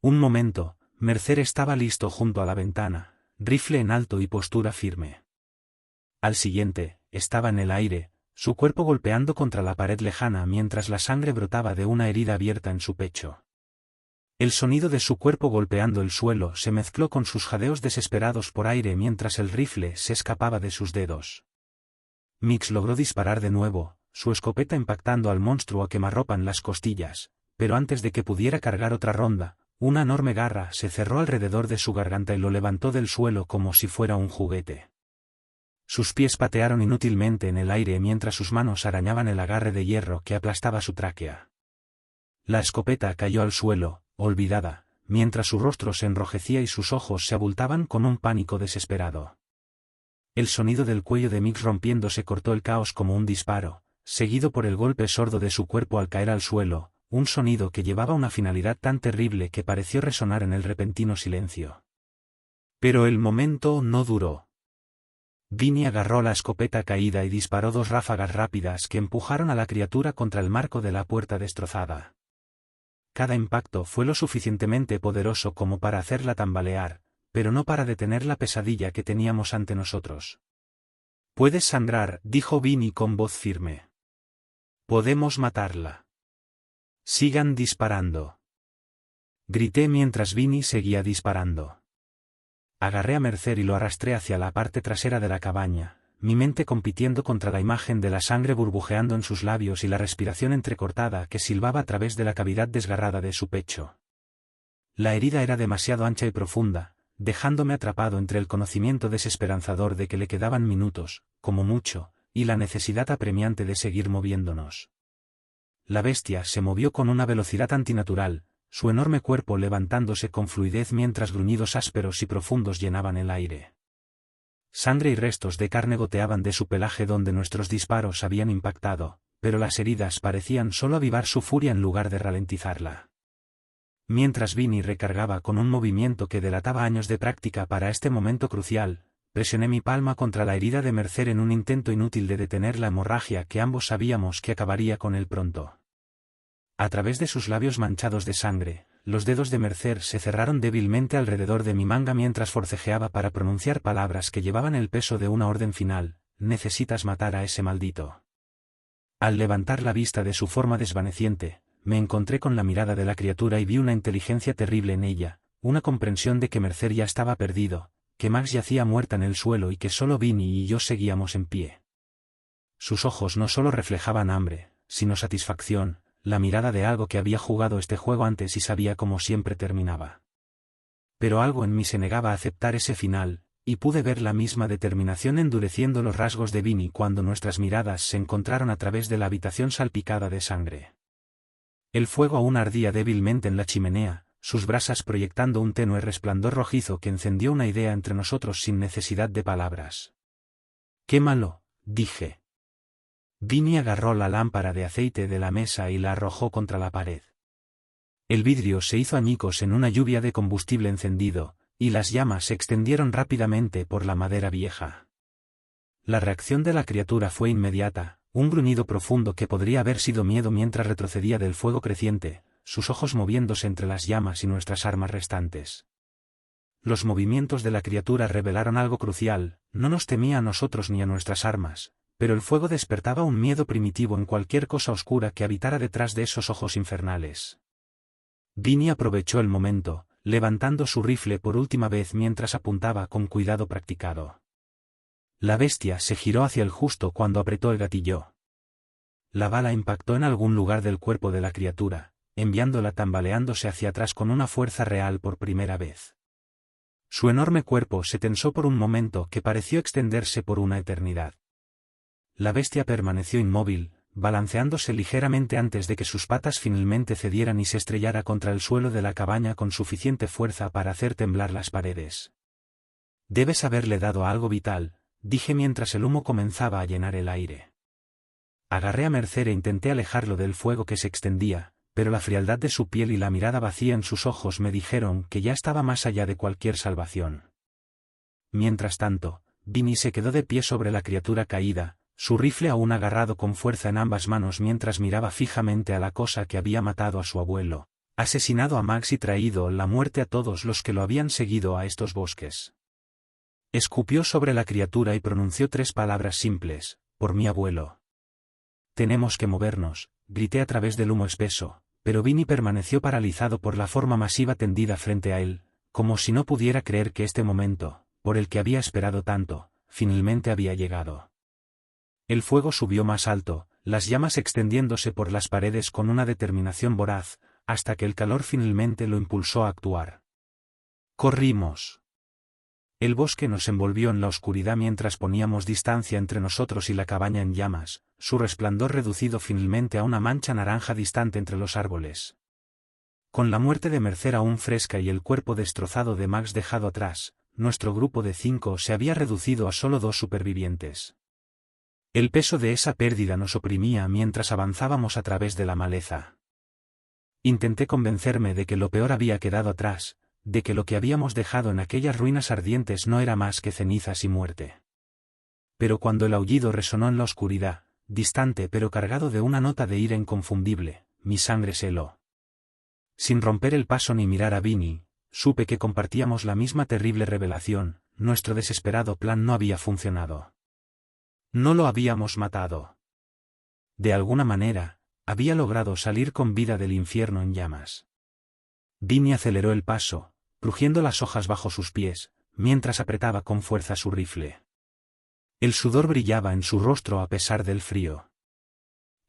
Un momento, Mercer estaba listo junto a la ventana, rifle en alto y postura firme. Al siguiente, estaba en el aire, su cuerpo golpeando contra la pared lejana mientras la sangre brotaba de una herida abierta en su pecho. El sonido de su cuerpo golpeando el suelo se mezcló con sus jadeos desesperados por aire mientras el rifle se escapaba de sus dedos. Mix logró disparar de nuevo, su escopeta impactando al monstruo a quemarropa en las costillas, pero antes de que pudiera cargar otra ronda, una enorme garra se cerró alrededor de su garganta y lo levantó del suelo como si fuera un juguete. Sus pies patearon inútilmente en el aire mientras sus manos arañaban el agarre de hierro que aplastaba su tráquea. La escopeta cayó al suelo, olvidada, mientras su rostro se enrojecía y sus ojos se abultaban con un pánico desesperado. El sonido del cuello de Mix rompiéndose cortó el caos como un disparo, seguido por el golpe sordo de su cuerpo al caer al suelo, un sonido que llevaba una finalidad tan terrible que pareció resonar en el repentino silencio. Pero el momento no duró. Vinny agarró la escopeta caída y disparó dos ráfagas rápidas que empujaron a la criatura contra el marco de la puerta destrozada. Cada impacto fue lo suficientemente poderoso como para hacerla tambalear, pero no para detener la pesadilla que teníamos ante nosotros. «Puedes sangrar», dijo Vinny con voz firme. «Podemos matarla. Sigan disparando». Grité mientras Vinny seguía disparando. Agarré a Mercer y lo arrastré hacia la parte trasera de la cabaña, mi mente compitiendo contra la imagen de la sangre burbujeando en sus labios y la respiración entrecortada que silbaba a través de la cavidad desgarrada de su pecho. La herida era demasiado ancha y profunda, dejándome atrapado entre el conocimiento desesperanzador de que le quedaban minutos, como mucho, y la necesidad apremiante de seguir moviéndonos. La bestia se movió con una velocidad antinatural, su enorme cuerpo levantándose con fluidez mientras gruñidos ásperos y profundos llenaban el aire. Sangre y restos de carne goteaban de su pelaje donde nuestros disparos habían impactado, pero las heridas parecían solo avivar su furia en lugar de ralentizarla. Mientras Vinny recargaba con un movimiento que delataba años de práctica para este momento crucial, presioné mi palma contra la herida de Mercer en un intento inútil de detener la hemorragia que ambos sabíamos que acabaría con él pronto. A través de sus labios manchados de sangre, los dedos de Mercer se cerraron débilmente alrededor de mi manga mientras forcejeaba para pronunciar palabras que llevaban el peso de una orden final: «Necesitas matar a ese maldito». Al levantar la vista de su forma desvaneciente, me encontré con la mirada de la criatura y vi una inteligencia terrible en ella, una comprensión de que Mercer ya estaba perdido, que Max yacía muerta en el suelo y que solo Vinny y yo seguíamos en pie. Sus ojos no solo reflejaban hambre, sino satisfacción, la mirada de algo que había jugado este juego antes y sabía cómo siempre terminaba. Pero algo en mí se negaba a aceptar ese final, y pude ver la misma determinación endureciendo los rasgos de Vinny cuando nuestras miradas se encontraron a través de la habitación salpicada de sangre. El fuego aún ardía débilmente en la chimenea, sus brasas proyectando un tenue resplandor rojizo que encendió una idea entre nosotros sin necesidad de palabras. «Quémalo», dije. Vinny agarró la lámpara de aceite de la mesa y la arrojó contra la pared. El vidrio se hizo añicos en una lluvia de combustible encendido, y las llamas se extendieron rápidamente por la madera vieja. La reacción de la criatura fue inmediata, un gruñido profundo que podría haber sido miedo mientras retrocedía del fuego creciente, sus ojos moviéndose entre las llamas y nuestras armas restantes. Los movimientos de la criatura revelaron algo crucial, no nos temía a nosotros ni a nuestras armas, pero el fuego despertaba un miedo primitivo en cualquier cosa oscura que habitara detrás de esos ojos infernales. Vinny aprovechó el momento, levantando su rifle por última vez mientras apuntaba con cuidado practicado. La bestia se giró hacia el justo cuando apretó el gatillo. La bala impactó en algún lugar del cuerpo de la criatura, enviándola tambaleándose hacia atrás con una fuerza real por primera vez. Su enorme cuerpo se tensó por un momento que pareció extenderse por una eternidad. La bestia permaneció inmóvil, balanceándose ligeramente antes de que sus patas finalmente cedieran y se estrellara contra el suelo de la cabaña con suficiente fuerza para hacer temblar las paredes. «Debes haberle dado algo vital», dije mientras el humo comenzaba a llenar el aire. Agarré a Mercer e intenté alejarlo del fuego que se extendía, pero la frialdad de su piel y la mirada vacía en sus ojos me dijeron que ya estaba más allá de cualquier salvación. Mientras tanto, Vinny se quedó de pie sobre la criatura caída, su rifle aún agarrado con fuerza en ambas manos mientras miraba fijamente a la cosa que había matado a su abuelo, asesinado a Max y traído la muerte a todos los que lo habían seguido a estos bosques. Escupió sobre la criatura y pronunció 3 palabras simples: «Por mi abuelo». «Tenemos que movernos», grité a través del humo espeso, pero Vinny permaneció paralizado por la forma masiva tendida frente a él, como si no pudiera creer que este momento, por el que había esperado tanto, finalmente había llegado. El fuego subió más alto, las llamas extendiéndose por las paredes con una determinación voraz, hasta que el calor finalmente lo impulsó a actuar. Corrimos. El bosque nos envolvió en la oscuridad mientras poníamos distancia entre nosotros y la cabaña en llamas, su resplandor reducido finalmente a una mancha naranja distante entre los árboles. Con la muerte de Mercer aún fresca y el cuerpo destrozado de Max dejado atrás, nuestro grupo de 5 se había reducido a solo 2 supervivientes. El peso de esa pérdida nos oprimía mientras avanzábamos a través de la maleza. Intenté convencerme de que lo peor había quedado atrás, de que lo que habíamos dejado en aquellas ruinas ardientes no era más que cenizas y muerte. Pero cuando el aullido resonó en la oscuridad, distante pero cargado de una nota de ira inconfundible, mi sangre se heló. Sin romper el paso ni mirar a Vinny, supe que compartíamos la misma terrible revelación: nuestro desesperado plan no había funcionado. No lo habíamos matado. De alguna manera, había logrado salir con vida del infierno en llamas. Vinny aceleró el paso, crujiendo las hojas bajo sus pies, mientras apretaba con fuerza su rifle. El sudor brillaba en su rostro a pesar del frío.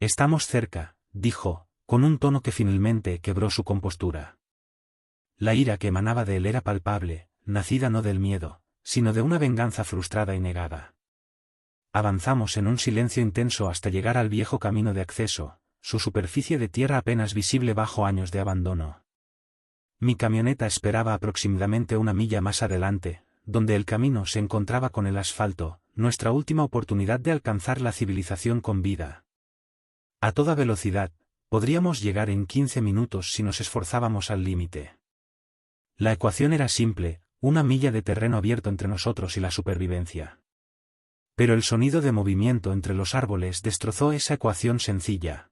«Estamos cerca», dijo, con un tono que finalmente quebró su compostura. La ira que emanaba de él era palpable, nacida no del miedo, sino de una venganza frustrada y negada. Avanzamos en un silencio intenso hasta llegar al viejo camino de acceso, su superficie de tierra apenas visible bajo años de abandono. Mi camioneta esperaba aproximadamente 1 milla más adelante, donde el camino se encontraba con el asfalto, nuestra última oportunidad de alcanzar la civilización con vida. A toda velocidad, podríamos llegar en 15 minutos si nos esforzábamos al límite. La ecuación era simple: 1 milla de terreno abierto entre nosotros y la supervivencia. Pero el sonido de movimiento entre los árboles destrozó esa ecuación sencilla.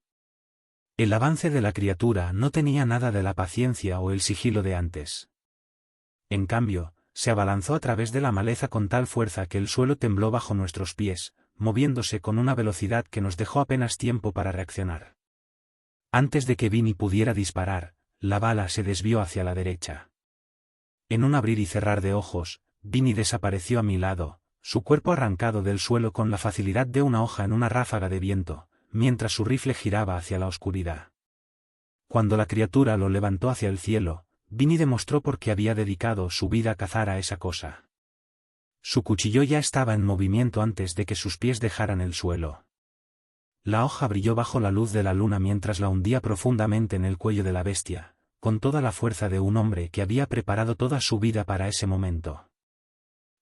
El avance de la criatura no tenía nada de la paciencia o el sigilo de antes. En cambio, se abalanzó a través de la maleza con tal fuerza que el suelo tembló bajo nuestros pies, moviéndose con una velocidad que nos dejó apenas tiempo para reaccionar. Antes de que Vinny pudiera disparar, la bala se desvió hacia la derecha. En un abrir y cerrar de ojos, Vinny desapareció a mi lado, su cuerpo arrancado del suelo con la facilidad de una hoja en una ráfaga de viento, mientras su rifle giraba hacia la oscuridad. Cuando la criatura lo levantó hacia el cielo, Vinny demostró por qué había dedicado su vida a cazar a esa cosa. Su cuchillo ya estaba en movimiento antes de que sus pies dejaran el suelo. La hoja brilló bajo la luz de la luna mientras la hundía profundamente en el cuello de la bestia, con toda la fuerza de un hombre que había preparado toda su vida para ese momento.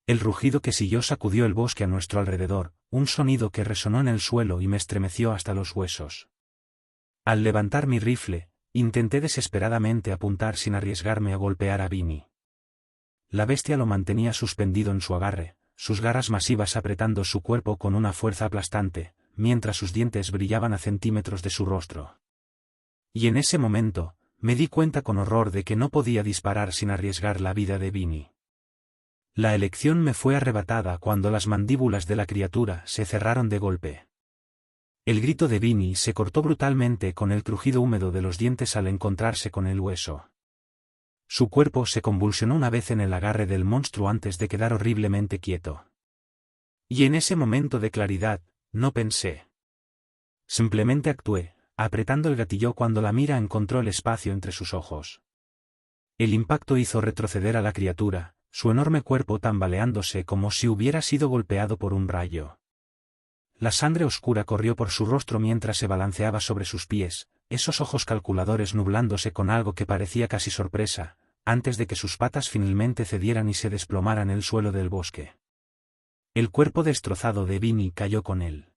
El rugido que siguió sacudió el bosque a nuestro alrededor, un sonido que resonó en el suelo y me estremeció hasta los huesos. Al levantar mi rifle, intenté desesperadamente apuntar sin arriesgarme a golpear a Vinny. La bestia lo mantenía suspendido en su agarre, sus garras masivas apretando su cuerpo con una fuerza aplastante, mientras sus dientes brillaban a centímetros de su rostro. Y en ese momento, me di cuenta con horror de que no podía disparar sin arriesgar la vida de Vinny. La elección me fue arrebatada cuando las mandíbulas de la criatura se cerraron de golpe. El grito de Vinny se cortó brutalmente con el crujido húmedo de los dientes al encontrarse con el hueso. Su cuerpo se convulsionó una vez en el agarre del monstruo antes de quedar horriblemente quieto. Y en ese momento de claridad, no pensé. Simplemente actué, apretando el gatillo cuando la mira encontró el espacio entre sus ojos. El impacto hizo retroceder a la criatura, su enorme cuerpo tambaleándose como si hubiera sido golpeado por un rayo. La sangre oscura corrió por su rostro mientras se balanceaba sobre sus pies, esos ojos calculadores nublándose con algo que parecía casi sorpresa, antes de que sus patas finalmente cedieran y se desplomaran en el suelo del bosque. El cuerpo destrozado de Vinny cayó con él.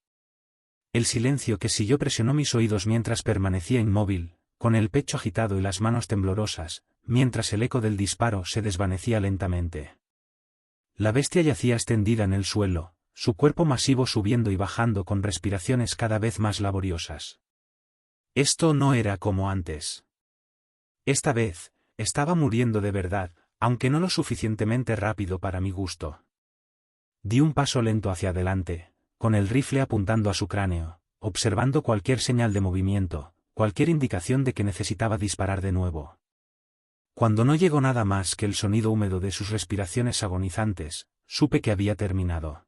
El silencio que siguió presionó mis oídos mientras permanecía inmóvil, con el pecho agitado y las manos temblorosas, mientras el eco del disparo se desvanecía lentamente. La bestia yacía extendida en el suelo, su cuerpo masivo subiendo y bajando con respiraciones cada vez más laboriosas. Esto no era como antes. Esta vez, estaba muriendo de verdad, aunque no lo suficientemente rápido para mi gusto. Di un paso lento hacia adelante, con el rifle apuntando a su cráneo, observando cualquier señal de movimiento, cualquier indicación de que necesitaba disparar de nuevo. Cuando no llegó nada más que el sonido húmedo de sus respiraciones agonizantes, supe que había terminado.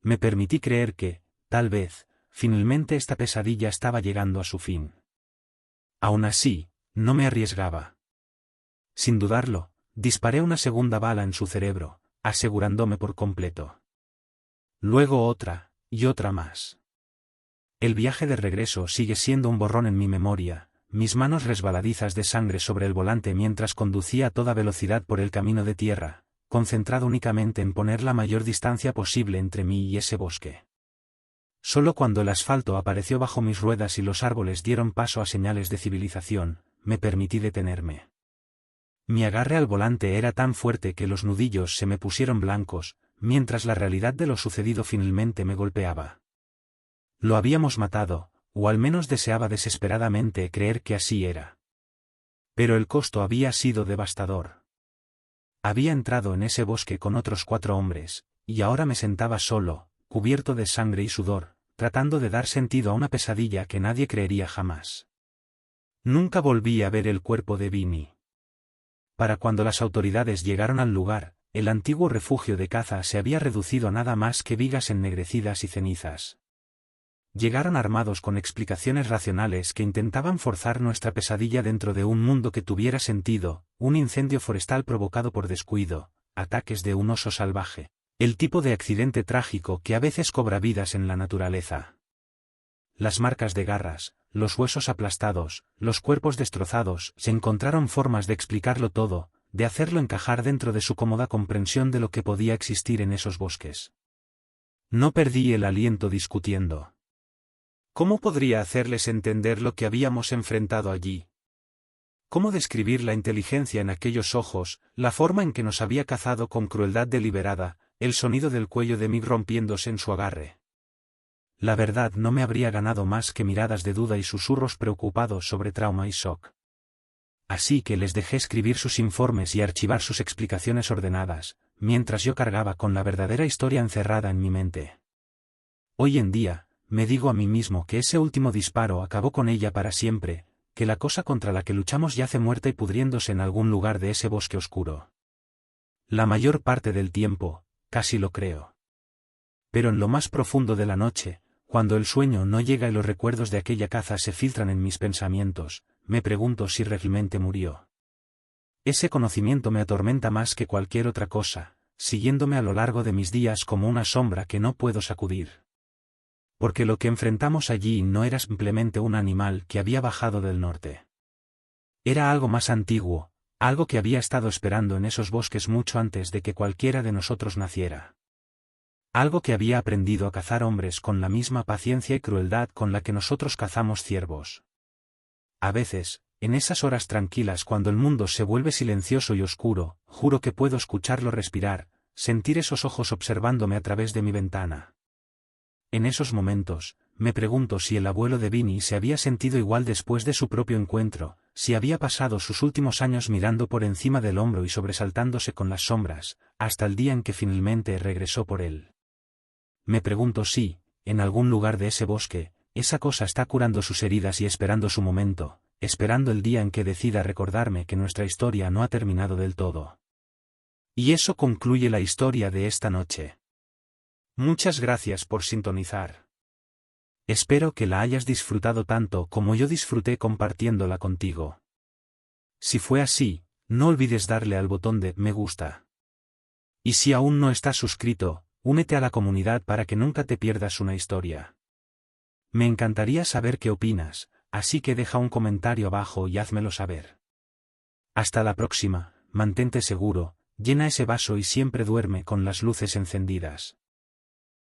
Me permití creer que, tal vez, finalmente esta pesadilla estaba llegando a su fin. Aún así, no me arriesgaba. Sin dudarlo, disparé una segunda bala en su cerebro, asegurándome por completo. Luego otra, y otra más. El viaje de regreso sigue siendo un borrón en mi memoria, mis manos resbaladizas de sangre sobre el volante mientras conducía a toda velocidad por el camino de tierra, concentrado únicamente en poner la mayor distancia posible entre mí y ese bosque. Solo cuando el asfalto apareció bajo mis ruedas y los árboles dieron paso a señales de civilización, me permití detenerme. Mi agarre al volante era tan fuerte que los nudillos se me pusieron blancos, mientras la realidad de lo sucedido finalmente me golpeaba. Lo habíamos matado, o al menos deseaba desesperadamente creer que así era. Pero el costo había sido devastador. Había entrado en ese bosque con otros 4 hombres, y ahora me sentaba solo, cubierto de sangre y sudor, tratando de dar sentido a una pesadilla que nadie creería jamás. Nunca volví a ver el cuerpo de Vinny. Para cuando las autoridades llegaron al lugar, el antiguo refugio de caza se había reducido a nada más que vigas ennegrecidas y cenizas. Llegaron armados con explicaciones racionales que intentaban forzar nuestra pesadilla dentro de un mundo que tuviera sentido, un incendio forestal provocado por descuido, ataques de un oso salvaje, el tipo de accidente trágico que a veces cobra vidas en la naturaleza. Las marcas de garras, los huesos aplastados, los cuerpos destrozados, se encontraron formas de explicarlo todo, de hacerlo encajar dentro de su cómoda comprensión de lo que podía existir en esos bosques. No perdí el aliento discutiendo. ¿Cómo podría hacerles entender lo que habíamos enfrentado allí? ¿Cómo describir la inteligencia en aquellos ojos, la forma en que nos había cazado con crueldad deliberada, el sonido del cuello de Mig rompiéndose en su agarre? La verdad no me habría ganado más que miradas de duda y susurros preocupados sobre trauma y shock. Así que les dejé escribir sus informes y archivar sus explicaciones ordenadas, mientras yo cargaba con la verdadera historia encerrada en mi mente. Hoy en día, me digo a mí mismo que ese último disparo acabó con ella para siempre, que la cosa contra la que luchamos yace muerta y pudriéndose en algún lugar de ese bosque oscuro. La mayor parte del tiempo, casi lo creo. Pero en lo más profundo de la noche, cuando el sueño no llega y los recuerdos de aquella caza se filtran en mis pensamientos, me pregunto si realmente murió. Ese conocimiento me atormenta más que cualquier otra cosa, siguiéndome a lo largo de mis días como una sombra que no puedo sacudir. Porque lo que enfrentamos allí no era simplemente un animal que había bajado del norte. Era algo más antiguo, algo que había estado esperando en esos bosques mucho antes de que cualquiera de nosotros naciera. Algo que había aprendido a cazar hombres con la misma paciencia y crueldad con la que nosotros cazamos ciervos. A veces, en esas horas tranquilas cuando el mundo se vuelve silencioso y oscuro, juro que puedo escucharlo respirar, sentir esos ojos observándome a través de mi ventana. En esos momentos, me pregunto si el abuelo de Vinny se había sentido igual después de su propio encuentro, si había pasado sus últimos años mirando por encima del hombro y sobresaltándose con las sombras, hasta el día en que finalmente regresó por él. Me pregunto si, en algún lugar de ese bosque, esa cosa está curando sus heridas y esperando su momento, esperando el día en que decida recordarme que nuestra historia no ha terminado del todo. Y eso concluye la historia de esta noche. Muchas gracias por sintonizar. Espero que la hayas disfrutado tanto como yo disfruté compartiéndola contigo. Si fue así, no olvides darle al botón de me gusta. Y si aún no estás suscrito, únete a la comunidad para que nunca te pierdas una historia. Me encantaría saber qué opinas, así que deja un comentario abajo y házmelo saber. Hasta la próxima, mantente seguro, llena ese vaso y siempre duerme con las luces encendidas.